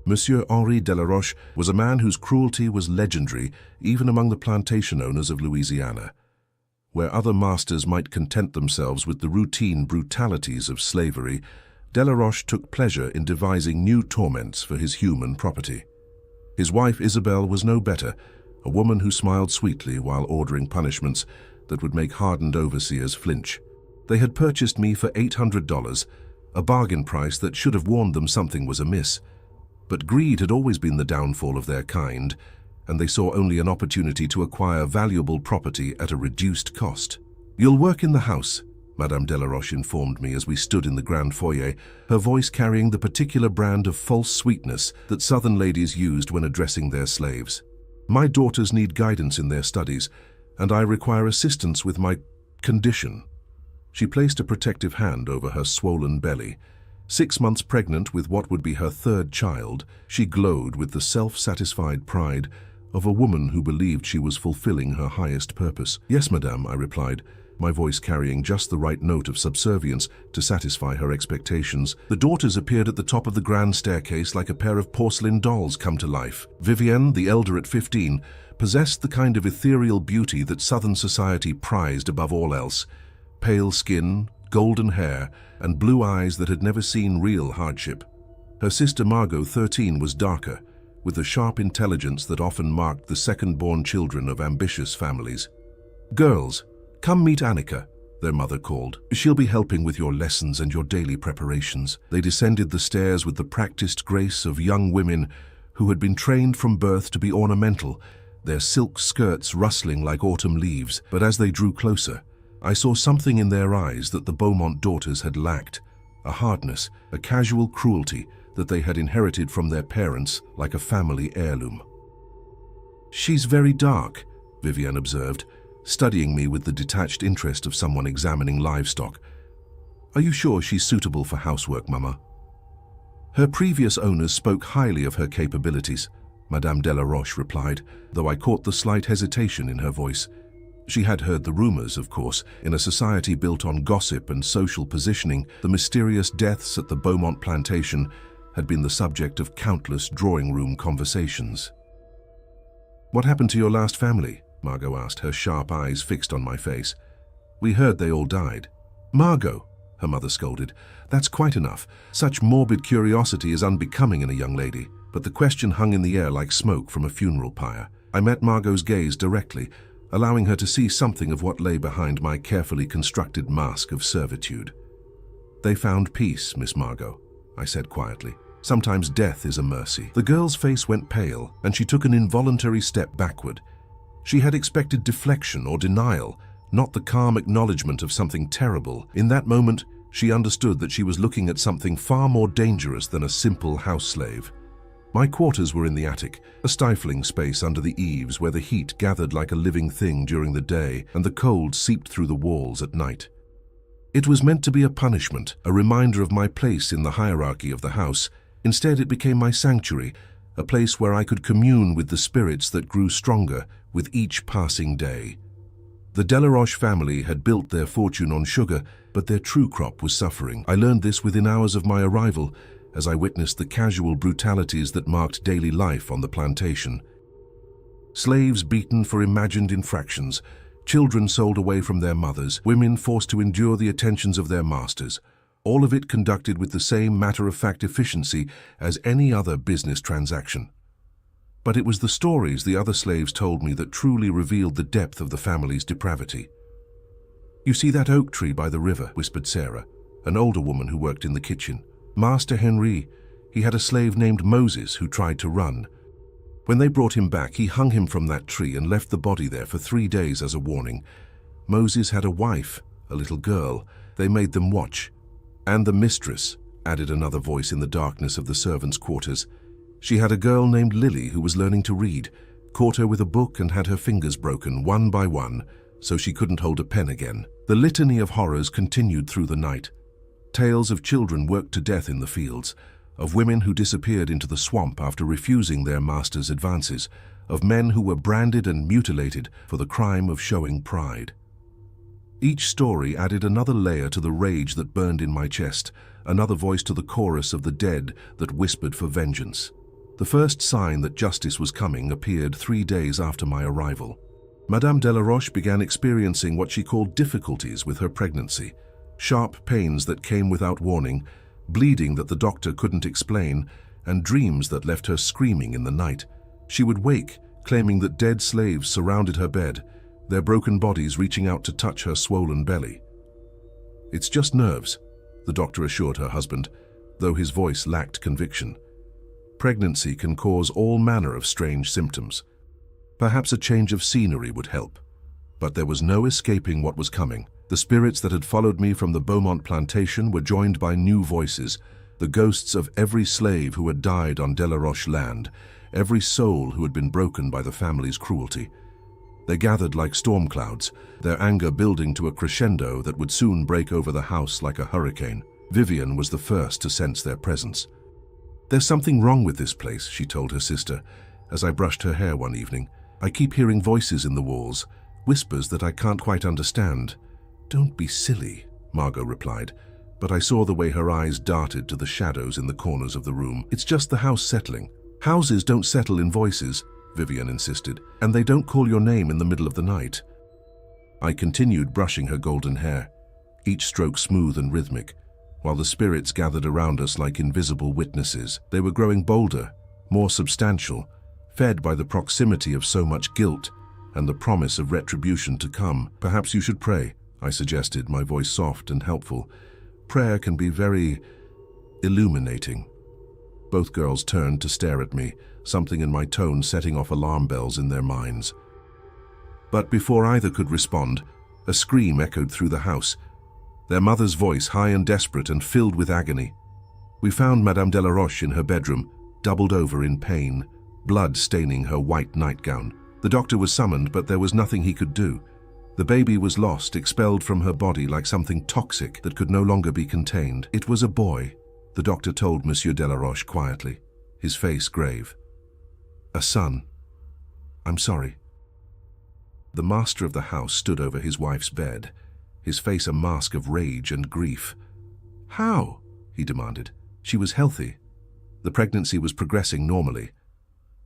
Monsieur Henri Delaroche was a man whose cruelty was legendary even among the plantation owners of Louisiana. Where other masters might content themselves with the routine brutalities of slavery, Delaroche took pleasure in devising new torments for his human property. His wife Isabelle was no better, a woman who smiled sweetly while ordering punishments that would make hardened overseers flinch. They had purchased me for $800, a bargain price that should have warned them something was amiss. But greed had always been the downfall of their kind, and they saw only an opportunity to acquire valuable property at a reduced cost. "You'll work in the house," Madame Delaroche informed me as we stood in the grand foyer, her voice carrying the particular brand of false sweetness that southern ladies used when addressing their slaves. "My daughters need guidance in their studies, and I require assistance with my condition." She placed a protective hand over her swollen belly. 6 months pregnant with what would be her third child, she glowed with the self-satisfied pride of a woman who believed she was fulfilling her highest purpose. "Yes, madame," I replied, my voice carrying just the right note of subservience to satisfy her expectations. The daughters appeared at the top of the grand staircase like a pair of porcelain dolls come to life. Vivienne, the elder at 15, possessed the kind of ethereal beauty that Southern society prized above all else. Pale skin, golden hair, and blue eyes that had never seen real hardship. Her sister Margot, 13, was darker, with the sharp intelligence that often marked the second-born children of ambitious families. "Girls, come meet Annika," their mother called. "She'll be helping with your lessons and your daily preparations." They descended the stairs with the practiced grace of young women who had been trained from birth to be ornamental, their silk skirts rustling like autumn leaves. But as they drew closer, I saw something in their eyes that the Beaumont daughters had lacked, a hardness, a casual cruelty that they had inherited from their parents like a family heirloom. "She's very dark," Vivienne observed, studying me with the detached interest of someone examining livestock. "Are you sure she's suitable for housework, Mama?" "Her previous owners spoke highly of her capabilities," Madame Delaroche replied, though I caught the slight hesitation in her voice. She had heard the rumors, of course. In a society built on gossip and social positioning, the mysterious deaths at the Beaumont plantation had been the subject of countless drawing-room conversations. "What happened to your last family?" Margot asked, her sharp eyes fixed on my face. "We heard they all died." "Margot," her mother scolded, "that's quite enough. Such morbid curiosity is unbecoming in a young lady." But the question hung in the air like smoke from a funeral pyre. I met Margot's gaze directly, allowing her to see something of what lay behind my carefully constructed mask of servitude. "They found peace, Miss Margot," I said quietly. "Sometimes death is a mercy." The girl's face went pale, and she took an involuntary step backward. She had expected deflection or denial, not the calm acknowledgement of something terrible. In that moment, she understood that she was looking at something far more dangerous than a simple house slave. My quarters were in the attic, a stifling space under the eaves where the heat gathered like a living thing during the day and the cold seeped through the walls at night. It was meant to be a punishment, a reminder of my place in the hierarchy of the house. Instead, it became my sanctuary, a place where I could commune with the spirits that grew stronger with each passing day. The Delaroche family had built their fortune on sugar, but their true crop was suffering. I learned this within hours of my arrival, as I witnessed the casual brutalities that marked daily life on the plantation. Slaves beaten for imagined infractions, children sold away from their mothers, women forced to endure the attentions of their masters, all of it conducted with the same matter-of-fact efficiency as any other business transaction. But it was the stories the other slaves told me that truly revealed the depth of the family's depravity. "You see that oak tree by the river," whispered Sarah, an older woman who worked in the kitchen. "Master Henri, he had a slave named Moses who tried to run. When they brought him back, he hung him from that tree and left the body there for 3 days as a warning. Moses had a wife, a little girl. They made them watch. And the mistress," added another voice in the darkness of the servants' quarters. "She had a girl named Lily who was learning to read, caught her with a book and had her fingers broken one by one, so she couldn't hold a pen again." The litany of horrors continued through the night. Tales of children worked to death in the fields, of women who disappeared into the swamp after refusing their master's advances, of men who were branded and mutilated for the crime of showing pride. Each story added another layer to the rage that burned in my chest, another voice to the chorus of the dead that whispered for vengeance. The first sign that justice was coming appeared 3 days after my arrival. Madame Delaroche began experiencing what she called difficulties with her pregnancy, sharp pains that came without warning, bleeding that the doctor couldn't explain, and dreams that left her screaming in the night. She would wake, claiming that dead slaves surrounded her bed, their broken bodies reaching out to touch her swollen belly. "It's just nerves," the doctor assured her husband, though his voice lacked conviction. "Pregnancy can cause all manner of strange symptoms." Perhaps a change of scenery would help. But there was no escaping what was coming. The spirits that had followed me from the Beaumont plantation were joined by new voices, the ghosts of every slave who had died on Delaroche land, every soul who had been broken by the family's cruelty. They gathered like storm clouds, their anger building to a crescendo that would soon break over the house like a hurricane. Vivian was the first to sense their presence. "There's something wrong with this place," she told her sister, as I brushed her hair one evening. "I keep hearing voices in the walls, whispers that I can't quite understand." "Don't be silly," Margot replied, but I saw the way her eyes darted to the shadows in the corners of the room. "It's just the house settling." "Houses don't settle in voices," Vivian insisted, "and they don't call your name in the middle of the night." I continued brushing her golden hair, each stroke smooth and rhythmic, while the spirits gathered around us like invisible witnesses. They were growing bolder, more substantial, fed by the proximity of so much guilt and the promise of retribution to come. "Perhaps you should pray," I suggested, my voice soft and helpful. "Prayer can be very illuminating." Both girls turned to stare at me, something in my tone setting off alarm bells in their minds. But before either could respond, a scream echoed through the house, their mother's voice high and desperate and filled with agony. We found Madame Delaroche in her bedroom, doubled over in pain, blood staining her white nightgown. The doctor was summoned, but there was nothing he could do. The baby was lost, expelled from her body like something toxic that could no longer be contained. "It was a boy," the doctor told Monsieur Delaroche quietly, his face grave. "A son. I'm sorry." The master of the house stood over his wife's bed, his face a mask of rage and grief. "How?" he demanded. "She was healthy. The pregnancy was progressing normally.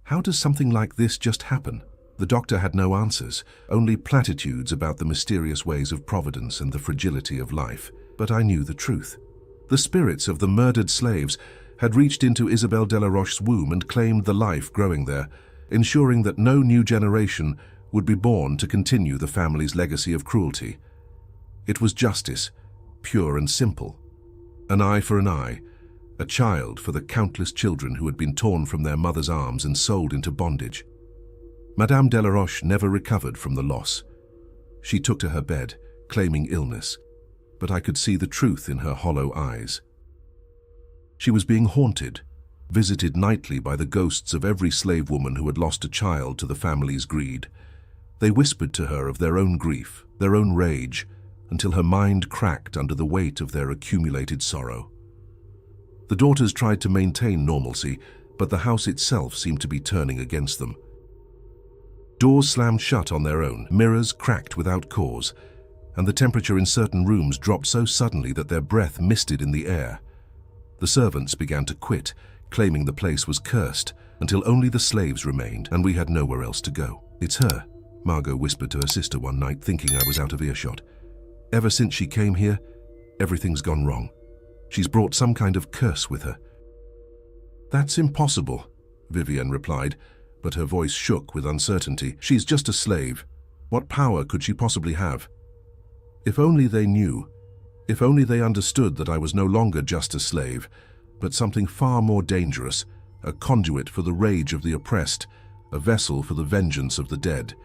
How does something like this just happen?" The doctor had no answers, only platitudes about the mysterious ways of providence and the fragility of life. But I knew the truth. The spirits of the murdered slaves had reached into Isabelle Delaroche's womb and claimed the life growing there, ensuring that no new generation would be born to continue the family's legacy of cruelty. It was justice, pure and simple. An eye for an eye, a child for the countless children who had been torn from their mother's arms and sold into bondage. Madame Delaroche never recovered from the loss. She took to her bed, claiming illness, but I could see the truth in her hollow eyes. She was being haunted, visited nightly by the ghosts of every slave woman who had lost a child to the family's greed. They whispered to her of their own grief, their own rage, until her mind cracked under the weight of their accumulated sorrow. The daughters tried to maintain normalcy, but the house itself seemed to be turning against them. Doors slammed shut on their own, mirrors cracked without cause, and the temperature in certain rooms dropped so suddenly that their breath misted in the air. The servants began to quit, claiming the place was cursed, until only the slaves remained, and we had nowhere else to go. "It's her," Margot whispered to her sister one night, thinking I was out of earshot. "Ever since she came here, everything's gone wrong. She's brought some kind of curse with her." "That's impossible," Vivian replied, but her voice shook with uncertainty. "She's just a slave. What power could she possibly have?" If only they knew. If only they understood that I was no longer just a slave, but something far more dangerous, a conduit for the rage of the oppressed, a vessel for the vengeance of the dead.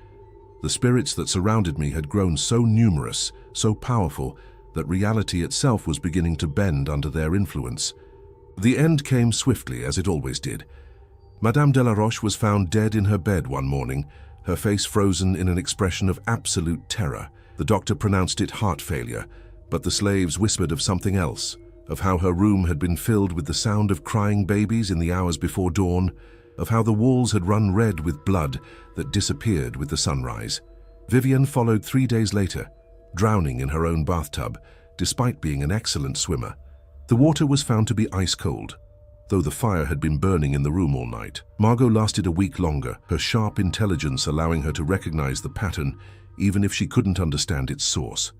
The spirits that surrounded me had grown so numerous, so powerful, that reality itself was beginning to bend under their influence. The end came swiftly, as it always did. Madame Delaroche was found dead in her bed one morning, her face frozen in an expression of absolute terror. The doctor pronounced it heart failure, but the slaves whispered of something else, of how her room had been filled with the sound of crying babies in the hours before dawn, of how the walls had run red with blood that disappeared with the sunrise. Vivian followed 3 days later, drowning in her own bathtub, despite being an excellent swimmer. The water was found to be ice cold, though the fire had been burning in the room all night. Margot lasted a week longer, her sharp intelligence allowing her to recognize the pattern, even if she couldn't understand its source.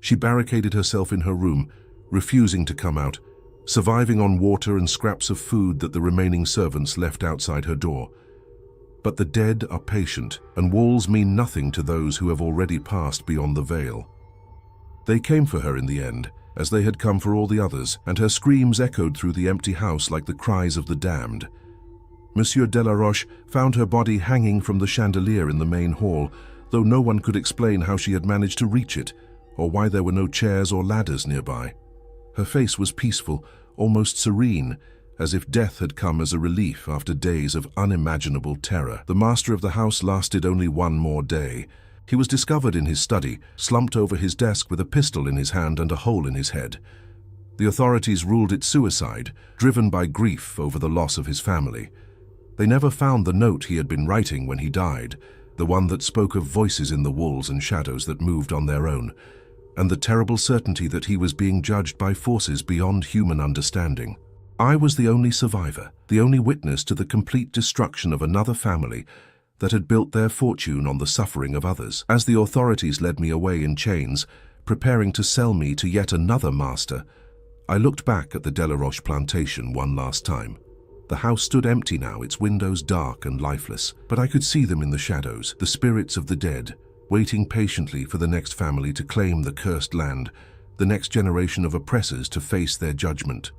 She barricaded herself in her room, refusing to come out, surviving on water and scraps of food that the remaining servants left outside her door. But the dead are patient, and walls mean nothing to those who have already passed beyond the veil. They came for her in the end, as they had come for all the others, and her screams echoed through the empty house like the cries of the damned. Monsieur Delaroche found her body hanging from the chandelier in the main hall, though no one could explain how she had managed to reach it, or why there were no chairs or ladders nearby. Her face was peaceful, almost serene, as if death had come as a relief after days of unimaginable terror. The master of the house lasted only one more day. He was discovered in his study, slumped over his desk with a pistol in his hand and a hole in his head. The authorities ruled it suicide, driven by grief over the loss of his family. They never found the note he had been writing when he died, the one that spoke of voices in the walls and shadows that moved on their own, and the terrible certainty that he was being judged by forces beyond human understanding. I was the only survivor, the only witness to the complete destruction of another family that had built their fortune on the suffering of others. As the authorities led me away in chains, preparing to sell me to yet another master, I looked back at the Delaroche plantation one last time. The house stood empty now, its windows dark and lifeless, but I could see them in the shadows, the spirits of the dead, waiting patiently for the next family to claim the cursed land, the next generation of oppressors to face their judgment.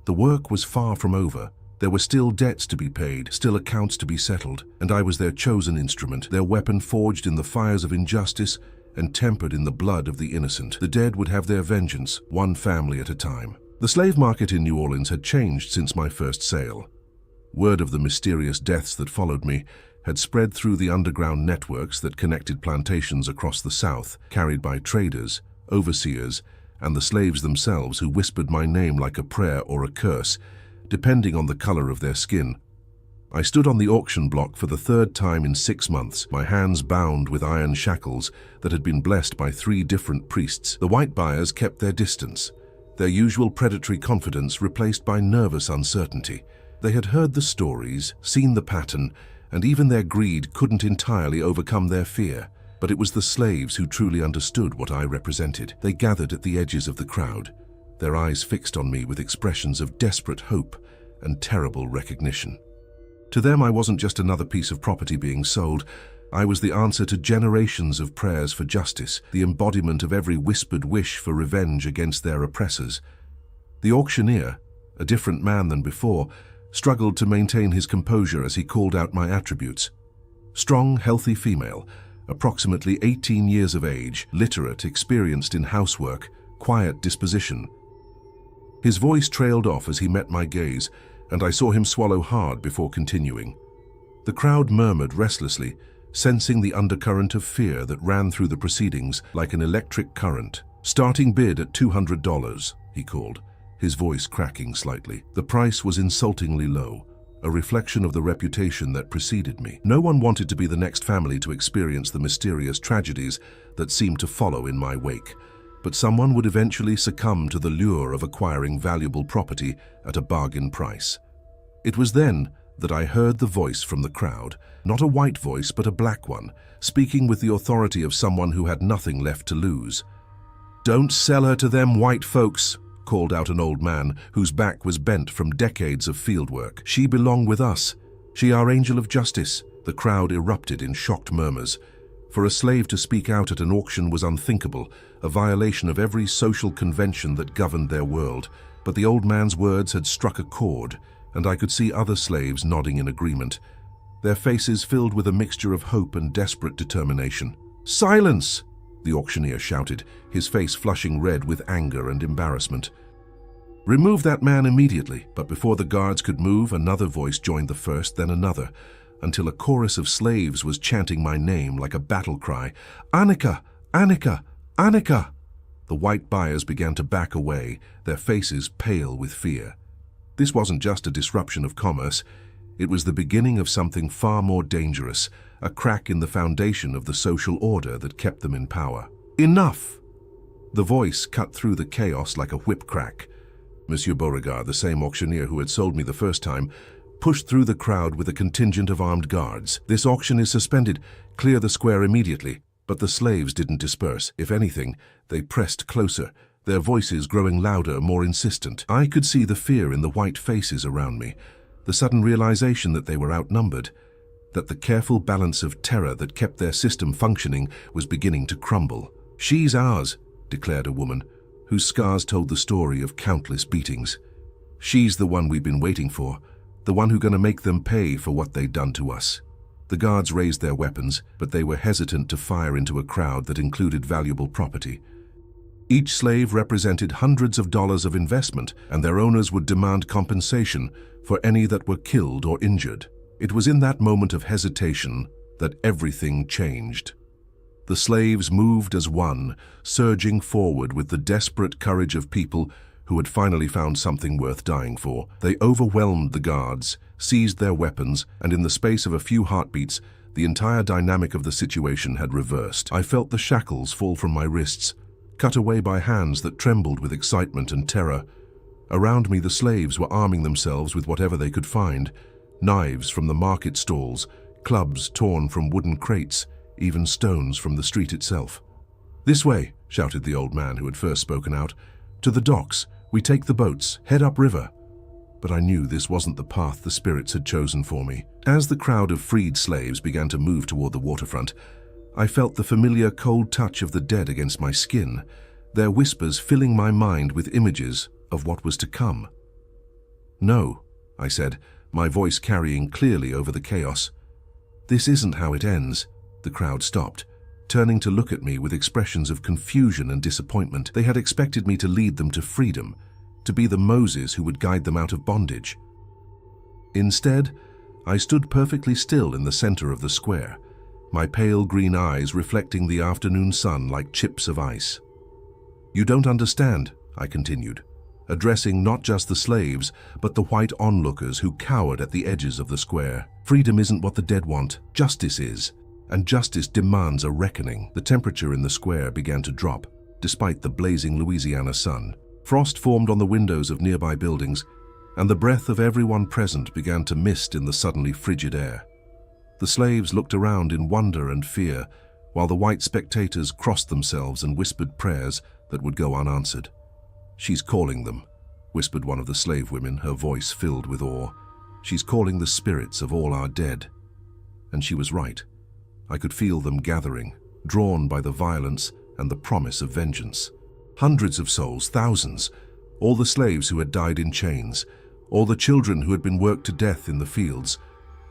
The work was far from over. There were still debts to be paid, still accounts to be settled, and I was their chosen instrument, their weapon forged in the fires of injustice and tempered in the blood of the innocent. The dead would have their vengeance, one family at a time. The slave market in New Orleans had changed since my first sale. Word of the mysterious deaths that followed me had spread through the underground networks that connected plantations across the South, carried by traders, overseers, and the slaves themselves who whispered my name like a prayer or a curse, depending on the color of their skin. I stood on the auction block for the third time in 6 months, my hands bound with iron shackles that had been blessed by 3 different priests. The white buyers kept their distance, their usual predatory confidence replaced by nervous uncertainty. They had heard the stories, seen the pattern, and even their greed couldn't entirely overcome their fear. But it was the slaves who truly understood what I represented. They gathered at the edges of the crowd, their eyes fixed on me with expressions of desperate hope and terrible recognition. To them, I wasn't just another piece of property being sold. I was the answer to generations of prayers for justice, the embodiment of every whispered wish for revenge against their oppressors. The auctioneer, a different man than before, struggled to maintain his composure as he called out my attributes. Strong, healthy female, approximately 18 years of age, literate, experienced in housework, quiet disposition. His voice trailed off as he met my gaze, and I saw him swallow hard before continuing. The crowd murmured restlessly, sensing the undercurrent of fear that ran through the proceedings like an electric current. "Starting bid at $200, he called, his voice cracking slightly. The price was insultingly low, a reflection of the reputation that preceded me. No one wanted to be the next family to experience the mysterious tragedies that seemed to follow in my wake, but someone would eventually succumb to the lure of acquiring valuable property at a bargain price. It was then that I heard the voice from the crowd, not a white voice but a black one, speaking with the authority of someone who had nothing left to lose. "Don't sell her to them white folks," called out an old man whose back was bent from decades of fieldwork. "She belong with us. She our angel of justice." The crowd erupted in shocked murmurs. For a slave to speak out at an auction was unthinkable, a violation of every social convention that governed their world. But the old man's words had struck a chord, and I could see other slaves nodding in agreement, their faces filled with a mixture of hope and desperate determination. "Silence!" the auctioneer shouted, his face flushing red with anger and embarrassment. "Remove that man immediately." But before the guards could move, another voice joined the first, then another, until a chorus of slaves was chanting my name like a battle cry. "Annika! Annika! Annika!" The white buyers began to back away, their faces pale with fear. This wasn't just a disruption of commerce. It was the beginning of something far more dangerous, a crack in the foundation of the social order that kept them in power. "Enough!" The voice cut through the chaos like a whip crack. Monsieur Beauregard, the same auctioneer who had sold me the first time, pushed through the crowd with a contingent of armed guards. "This auction is suspended. Clear the square immediately." But the slaves didn't disperse. If anything, they pressed closer, their voices growing louder, more insistent. I could see the fear in the white faces around me, the sudden realization that they were outnumbered, that the careful balance of terror that kept their system functioning was beginning to crumble. "She's ours," declared a woman, whose scars told the story of countless beatings. "She's the one we've been waiting for, the one who's gonna make them pay for what they'd done to us. The guards raised their weapons, but they were hesitant to fire into a crowd that included valuable property. Each slave represented hundreds of dollars of investment, and their owners would demand compensation for any that were killed or injured. It was in that moment of hesitation that everything changed. The slaves moved as one, surging forward with the desperate courage of people who had finally found something worth dying for. They overwhelmed the guards, seized their weapons, and in the space of a few heartbeats, the entire dynamic of the situation had reversed. I felt the shackles fall from my wrists, cut away by hands that trembled with excitement and terror. Around me, the slaves were arming themselves with whatever they could find: knives from the market stalls, clubs torn from wooden crates, even stones from the street itself. "This way," shouted the old man who had first spoken out. "To the docks. We take the boats, head upriver." But I knew this wasn't the path the spirits had chosen for me. As the crowd of freed slaves began to move toward the waterfront, I felt the familiar cold touch of the dead against my skin, their whispers filling my mind with images of what was to come. "No," I said, my voice carrying clearly over the chaos. "This isn't how it ends." The crowd stopped, turning to look at me with expressions of confusion and disappointment. They had expected me to lead them to freedom, to be the Moses who would guide them out of bondage. Instead, I stood perfectly still in the center of the square, my pale green eyes reflecting the afternoon sun like chips of ice. "You don't understand," I continued, addressing not just the slaves, but the white onlookers who cowered at the edges of the square. "Freedom isn't what the dead want, justice is. And justice demands a reckoning." The temperature in the square began to drop, despite the blazing Louisiana sun. Frost formed on the windows of nearby buildings, and the breath of everyone present began to mist in the suddenly frigid air. The slaves looked around in wonder and fear, while the white spectators crossed themselves and whispered prayers that would go unanswered. "She's calling them," whispered one of the slave women, her voice filled with awe. "She's calling the spirits of all our dead." And she was right. I could feel them gathering, drawn by the violence and the promise of vengeance. Hundreds of souls, thousands, all the slaves who had died in chains, all the children who had been worked to death in the fields,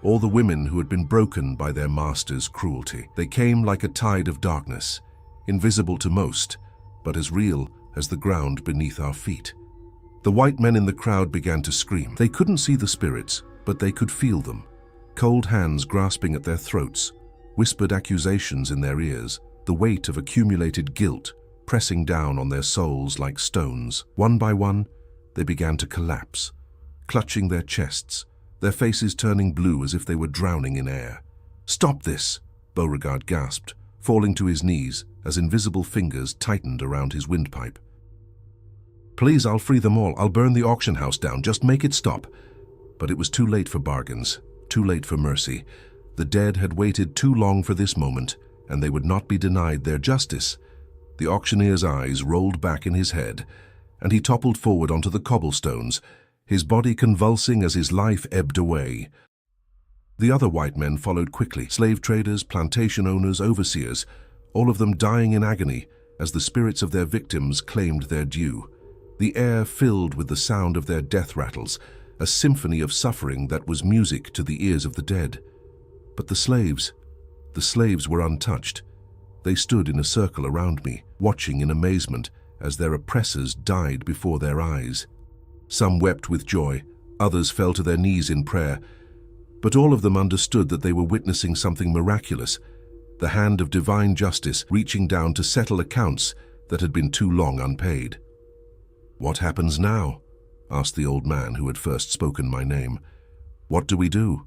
all the women who had been broken by their master's cruelty. They came like a tide of darkness, invisible to most, but as real as the ground beneath our feet. The white men in the crowd began to scream. They couldn't see the spirits, but they could feel them. Cold hands grasping at their throats, whispered accusations in their ears, the weight of accumulated guilt pressing down on their souls like stones. One by one, they began to collapse, clutching their chests, their faces turning blue as if they were drowning in air. "Stop this!" Beauregard gasped, falling to his knees as invisible fingers tightened around his windpipe. "Please, I'll free them all. I'll burn the auction house down. Just make it stop." But it was too late for bargains, too late for mercy. The dead had waited too long for this moment, and they would not be denied their justice. The auctioneer's eyes rolled back in his head, and he toppled forward onto the cobblestones, his body convulsing as his life ebbed away. The other white men followed quickly, slave traders, plantation owners, overseers, all of them dying in agony as the spirits of their victims claimed their due. The air filled with the sound of their death rattles, a symphony of suffering that was music to the ears of the dead. But the slaves were untouched. They stood in a circle around me, watching in amazement as their oppressors died before their eyes. Some wept with joy, others fell to their knees in prayer, but all of them understood that they were witnessing something miraculous, the hand of divine justice reaching down to settle accounts that had been too long unpaid. "What happens now?" asked the old man who had first spoken my name. "What do we do?"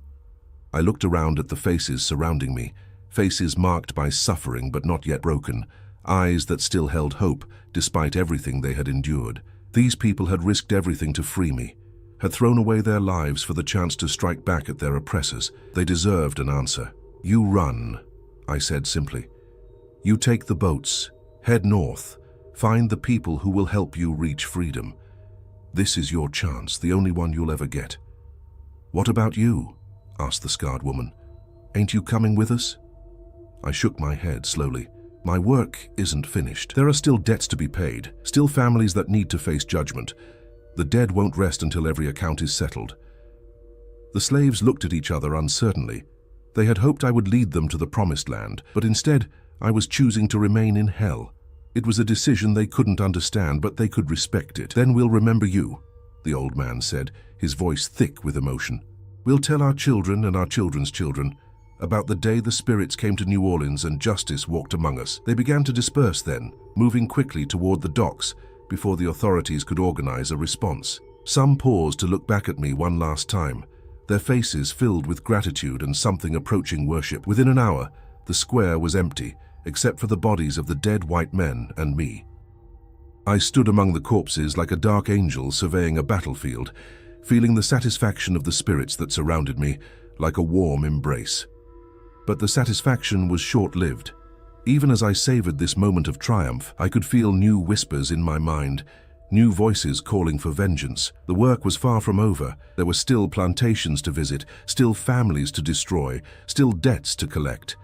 I looked around at the faces surrounding me, faces marked by suffering but not yet broken, eyes that still held hope despite everything they had endured. These people had risked everything to free me, had thrown away their lives for the chance to strike back at their oppressors. They deserved an answer. "You run," I said simply. "You take the boats, head north, find the people who will help you reach freedom. This is your chance, the only one you'll ever get." "What about you?" asked the scarred woman. "Ain't you coming with us?" I shook my head slowly. My work isn't finished. There are still debts to be paid, still families that need to face judgment. The dead won't rest until every account is settled. The slaves looked at each other uncertainly. They had hoped I would lead them to the promised land, but instead I was choosing to remain in hell. It was a decision they couldn't understand, but they could respect it. "Then we'll remember you," the old man said, his voice thick with emotion. "We'll tell our children and our children's children about the day the spirits came to New Orleans and justice walked among us." They began to disperse then, moving quickly toward the docks before the authorities could organize a response. Some paused to look back at me one last time, their faces filled with gratitude and something approaching worship. Within an hour, the square was empty, except for the bodies of the dead white men and me. I stood among the corpses like a dark angel surveying a battlefield, feeling the satisfaction of the spirits that surrounded me like a warm embrace. But the satisfaction was short-lived. Even as I savored this moment of triumph, I could feel new whispers in my mind, new voices calling for vengeance. The work was far from over. There were still plantations to visit, still families to destroy, still debts to collect.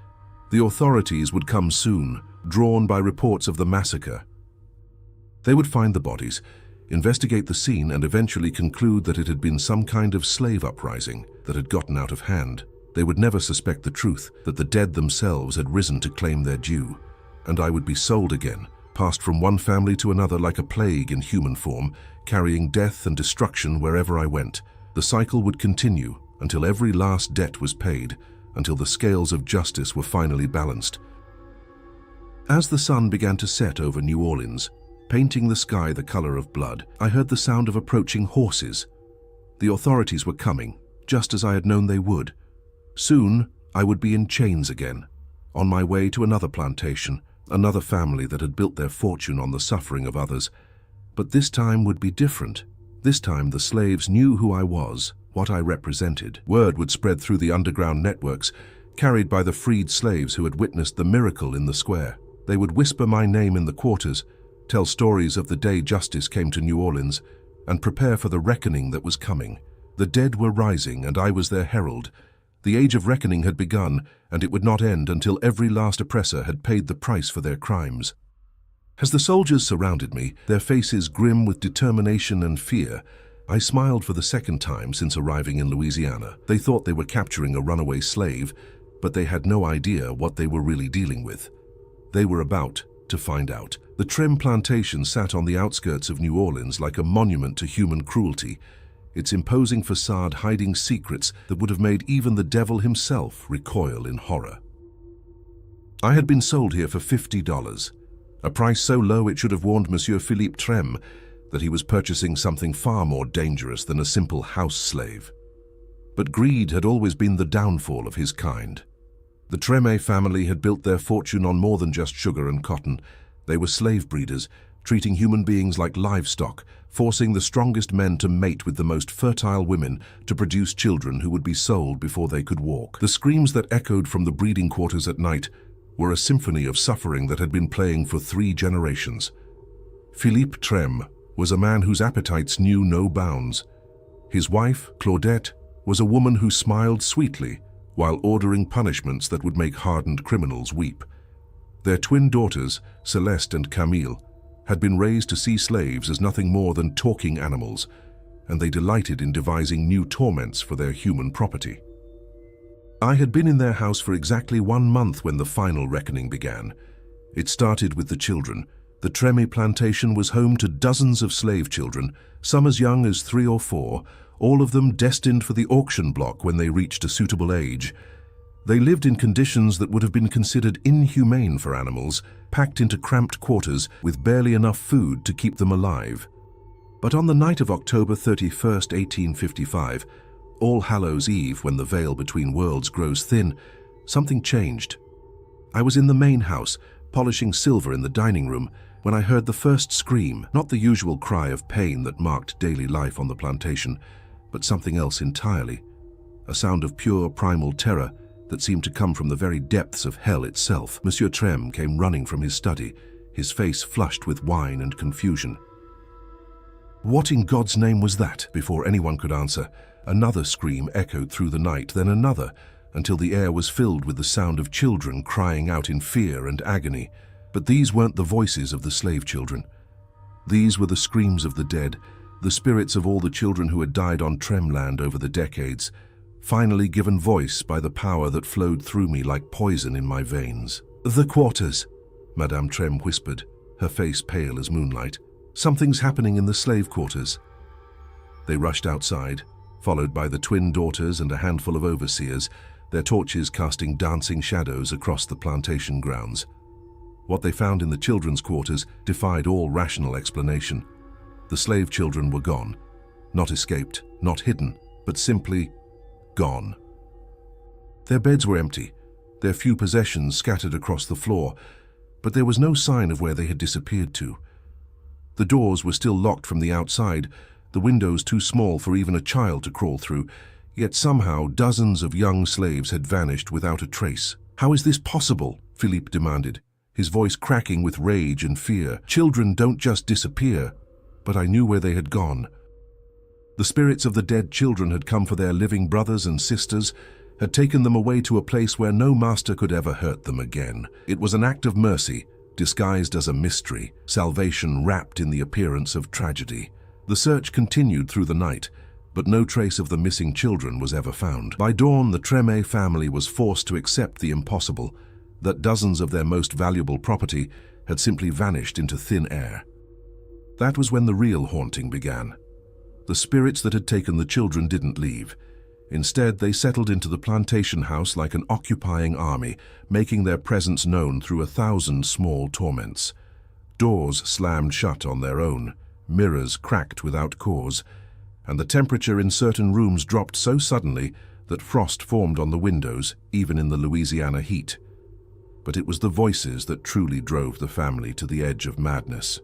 The authorities would come soon, drawn by reports of the massacre. They would find the bodies, investigate the scene, and eventually conclude that it had been some kind of slave uprising that had gotten out of hand. They would never suspect the truth, that the dead themselves had risen to claim their due, and I would be sold again, passed from one family to another like a plague in human form, carrying death and destruction wherever I went. The cycle would continue until every last debt was paid, until the scales of justice were finally balanced. As the sun began to set over New Orleans, painting the sky the color of blood, I heard the sound of approaching horses. The authorities were coming, just as I had known they would. Soon, I would be in chains again, on my way to another plantation, another family that had built their fortune on the suffering of others. But this time would be different. This time the slaves knew who I was, what I represented. Word would spread through the underground networks, carried by the freed slaves who had witnessed the miracle in the square. They would whisper my name in the quarters, tell stories of the day justice came to New Orleans, and prepare for the reckoning that was coming. The dead were rising, and I was their herald. The age of reckoning had begun, and it would not end until every last oppressor had paid the price for their crimes. As the soldiers surrounded me, their faces grim with determination and fear, I smiled for the second time since arriving in Louisiana. They thought they were capturing a runaway slave, but they had no idea what they were really dealing with. They were about to find out. The Trem plantation sat on the outskirts of New Orleans like a monument to human cruelty, its imposing facade hiding secrets that would have made even the devil himself recoil in horror. I had been sold here for $50, a price so low it should have warned Monsieur Philippe Trem that he was purchasing something far more dangerous than a simple house slave. But greed had always been the downfall of his kind. The Treme family had built their fortune on more than just sugar and cotton. They were slave breeders, treating human beings like livestock, forcing the strongest men to mate with the most fertile women to produce children who would be sold before they could walk. The screams that echoed from the breeding quarters at night were a symphony of suffering that had been playing for 3 generations. Philippe Trem was a man whose appetites knew no bounds. His wife, Claudette, was a woman who smiled sweetly while ordering punishments that would make hardened criminals weep. Their twin daughters, Celeste and Camille, had been raised to see slaves as nothing more than talking animals, and they delighted in devising new torments for their human property. I had been in their house for exactly 1 month when the final reckoning began. It started with the children. The Treme plantation was home to dozens of slave children, some as young as 3 or 4, all of them destined for the auction block when they reached a suitable age. They lived in conditions that would have been considered inhumane for animals, packed into cramped quarters with barely enough food to keep them alive. But on the night of October 31st, 1855, All Hallows' Eve, when the veil between worlds grows thin, something changed. I was in the main house, polishing silver in the dining room, when I heard the first scream, not the usual cry of pain that marked daily life on the plantation, but something else entirely, a sound of pure primal terror that seemed to come from the very depths of hell itself. Monsieur Trem came running from his study, his face flushed with wine and confusion. What in God's name was that? Before anyone could answer, another scream echoed through the night, then another, until the air was filled with the sound of children crying out in fear and agony. But these weren't the voices of the slave children. These were the screams of the dead, the spirits of all the children who had died on Trem land over the decades, finally given voice by the power that flowed through me like poison in my veins. "The quarters," Madame Trem whispered, her face pale as moonlight. "Something's happening in the slave quarters." They rushed outside, followed by the twin daughters and a handful of overseers, their torches casting dancing shadows across the plantation grounds. What they found in the children's quarters defied all rational explanation. The slave children were gone. Not escaped, not hidden, but simply gone. Their beds were empty, their few possessions scattered across the floor, but there was no sign of where they had disappeared to. The doors were still locked from the outside, the windows too small for even a child to crawl through, yet somehow dozens of young slaves had vanished without a trace. "How is this possible?" Philippe demanded, his voice cracking with rage and fear. "Children don't just disappear," but I knew where they had gone. The spirits of the dead children had come for their living brothers and sisters, had taken them away to a place where no master could ever hurt them again. It was an act of mercy, disguised as a mystery, salvation wrapped in the appearance of tragedy. The search continued through the night, but no trace of the missing children was ever found. By dawn, the Treme family was forced to accept the impossible, that dozens of their most valuable property had simply vanished into thin air. That was when the real haunting began. The spirits that had taken the children didn't leave. Instead, they settled into the plantation house like an occupying army, making their presence known through 1,000 small torments. Doors slammed shut on their own, mirrors cracked without cause, and the temperature in certain rooms dropped so suddenly that frost formed on the windows, even in the Louisiana heat. But it was the voices that truly drove the family to the edge of madness.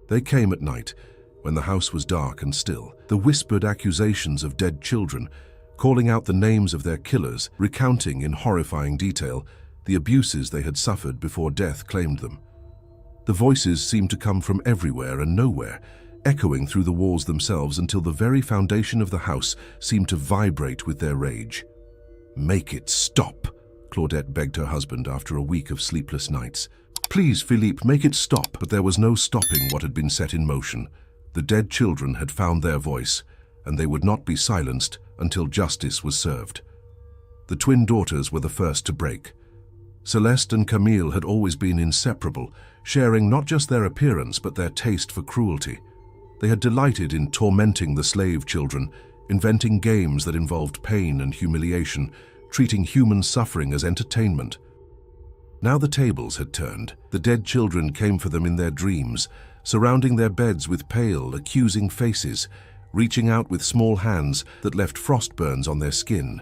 They came at night, when the house was dark and still, the whispered accusations of dead children, calling out the names of their killers, recounting in horrifying detail the abuses they had suffered before death claimed them. The voices seemed to come from everywhere and nowhere, echoing through the walls themselves until the very foundation of the house seemed to vibrate with their rage. "Make it stop," Claudette begged her husband after a week of sleepless nights. "Please, Philippe, make it stop." But there was no stopping what had been set in motion. The dead children had found their voice, and they would not be silenced until justice was served. The twin daughters were the first to break. Celeste and Camille had always been inseparable, sharing not just their appearance but their taste for cruelty. They had delighted in tormenting the slave children, inventing games that involved pain and humiliation, treating human suffering as entertainment. Now the tables had turned. The dead children came for them in their dreams, surrounding their beds with pale, accusing faces, reaching out with small hands that left frost burns on their skin.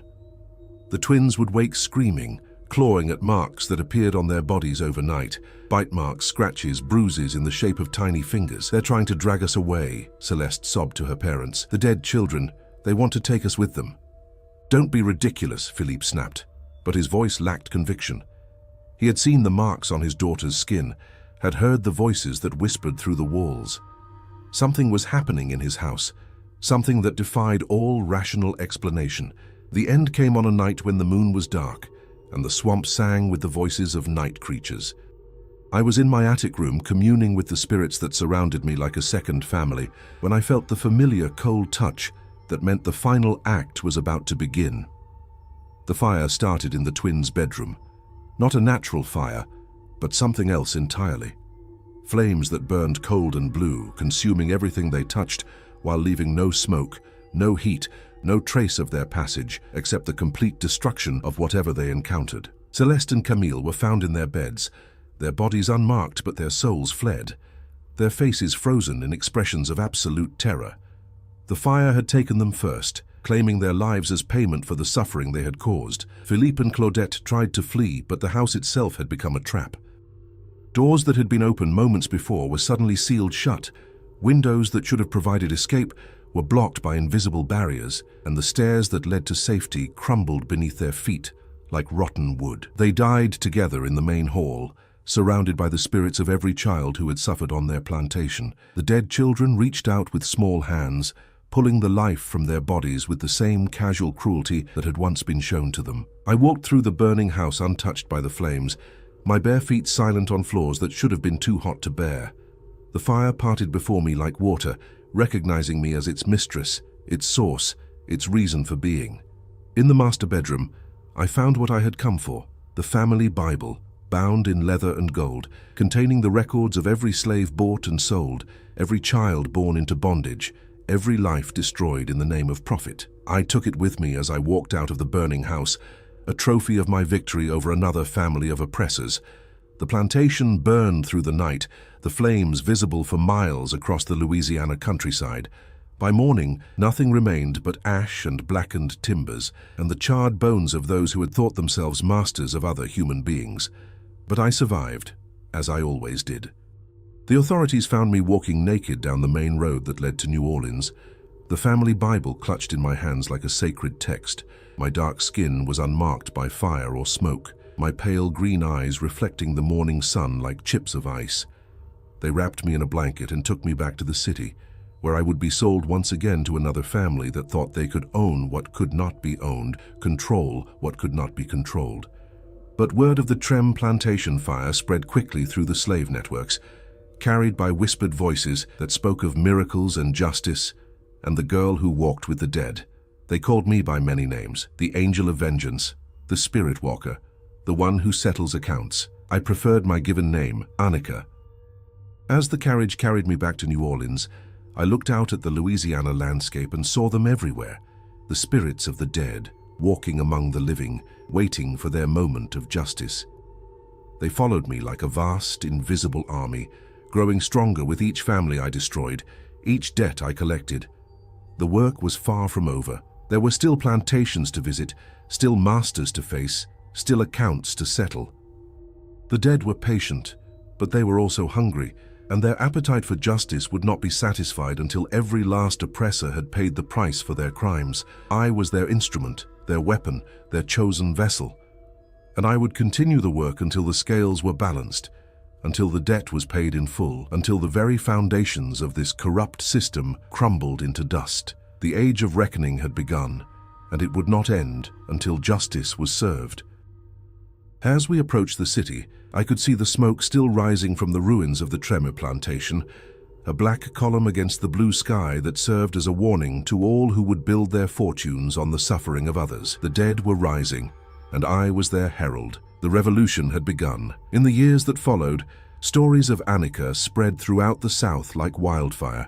The twins would wake screaming, clawing at marks that appeared on their bodies overnight. Bite marks, scratches, bruises in the shape of tiny fingers. "They're trying to drag us away," Celeste sobbed to her parents. "The dead children, they want to take us with them." "Don't be ridiculous," Philippe snapped, but his voice lacked conviction. He had seen the marks on his daughter's skin, had heard the voices that whispered through the walls. Something was happening in his house, something that defied all rational explanation. The end came on a night when the moon was dark, and the swamp sang with the voices of night creatures. I was in my attic room communing with the spirits that surrounded me like a second family, when I felt the familiar cold touch that meant the final act was about to begin. The fire started in the twins' bedroom. Not a natural fire, but something else entirely. Flames that burned cold and blue, consuming everything they touched while leaving no smoke, no heat, no trace of their passage, except the complete destruction of whatever they encountered. Celeste and Camille were found in their beds, their bodies unmarked but their souls fled, their faces frozen in expressions of absolute terror. The fire had taken them first, claiming their lives as payment for the suffering they had caused. Philippe and Claudette tried to flee, but the house itself had become a trap. Doors that had been open moments before were suddenly sealed shut. Windows that should have provided escape were blocked by invisible barriers, and the stairs that led to safety crumbled beneath their feet like rotten wood. They died together in the main hall, surrounded by the spirits of every child who had suffered on their plantation. The dead children reached out with small hands, pulling the life from their bodies with the same casual cruelty that had once been shown to them. I walked through the burning house untouched by the flames, my bare feet silent on floors that should have been too hot to bear. The fire parted before me like water, recognizing me as its mistress, its source, its reason for being. In the master bedroom, I found what I had come for, the family Bible, bound in leather and gold, containing the records of every slave bought and sold, every child born into bondage, every life destroyed in the name of profit. I took it with me as I walked out of the burning house, a trophy of my victory over another family of oppressors. The plantation burned through the night, the flames visible for miles across the Louisiana countryside. By morning, nothing remained but ash and blackened timbers, and the charred bones of those who had thought themselves masters of other human beings. But I survived, as I always did. The authorities found me walking naked down the main road that led to New Orleans, the family Bible clutched in my hands like a sacred text. My dark skin was unmarked by fire or smoke, my pale green eyes reflecting the morning sun like chips of ice. They wrapped me in a blanket and took me back to the city, where I would be sold once again to another family that thought they could own what could not be owned, control what could not be controlled. But word of the Trem plantation fire spread quickly through the slave networks, carried by whispered voices that spoke of miracles and justice, and the girl who walked with the dead. They called me by many names: the angel of vengeance, the spirit walker, the one who settles accounts. I preferred my given name, Annika. As the carriage carried me back to New Orleans, I looked out at the Louisiana landscape and saw them everywhere, the spirits of the dead, walking among the living, waiting for their moment of justice. They followed me like a vast, invisible army, growing stronger with each family I destroyed, each debt I collected. The work was far from over. There were still plantations to visit, still masters to face, still accounts to settle. The dead were patient, but they were also hungry, and their appetite for justice would not be satisfied until every last oppressor had paid the price for their crimes. I was their instrument, their weapon, their chosen vessel. And I would continue the work until the scales were balanced, until the debt was paid in full, until the very foundations of this corrupt system crumbled into dust. The age of reckoning had begun, and it would not end until justice was served. As we approached the city, I could see the smoke still rising from the ruins of the Tremor plantation, a black column against the blue sky that served as a warning to all who would build their fortunes on the suffering of others. The dead were rising, and I was their herald. The revolution had begun. In the years that followed, stories of Annika spread throughout the South like wildfire.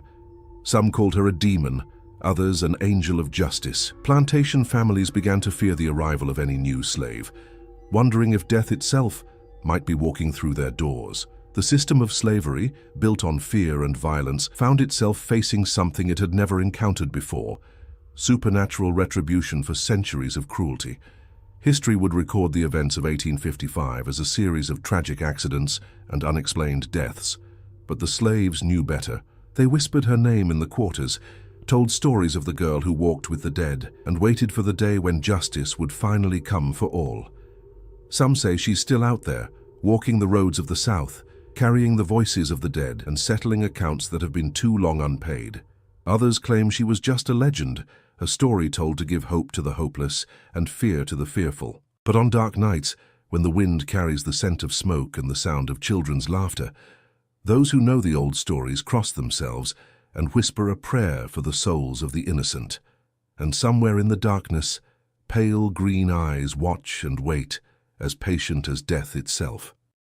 Some called her a demon, others an angel of justice. Plantation families began to fear the arrival of any new slave, wondering if death itself might be walking through their doors. The system of slavery, built on fear and violence, found itself facing something it had never encountered before: supernatural retribution for centuries of cruelty. History would record the events of 1855 as a series of tragic accidents and unexplained deaths. But the slaves knew better. They whispered her name in the quarters, told stories of the girl who walked with the dead, and waited for the day when justice would finally come for all. Some say she's still out there, walking the roads of the South, carrying the voices of the dead and settling accounts that have been too long unpaid. Others claim she was just a legend, a story told to give hope to the hopeless and fear to the fearful. But on dark nights, when the wind carries the scent of smoke and the sound of children's laughter, those who know the old stories cross themselves and whisper a prayer for the souls of the innocent. And somewhere in the darkness, pale green eyes watch and wait, as patient as death itself.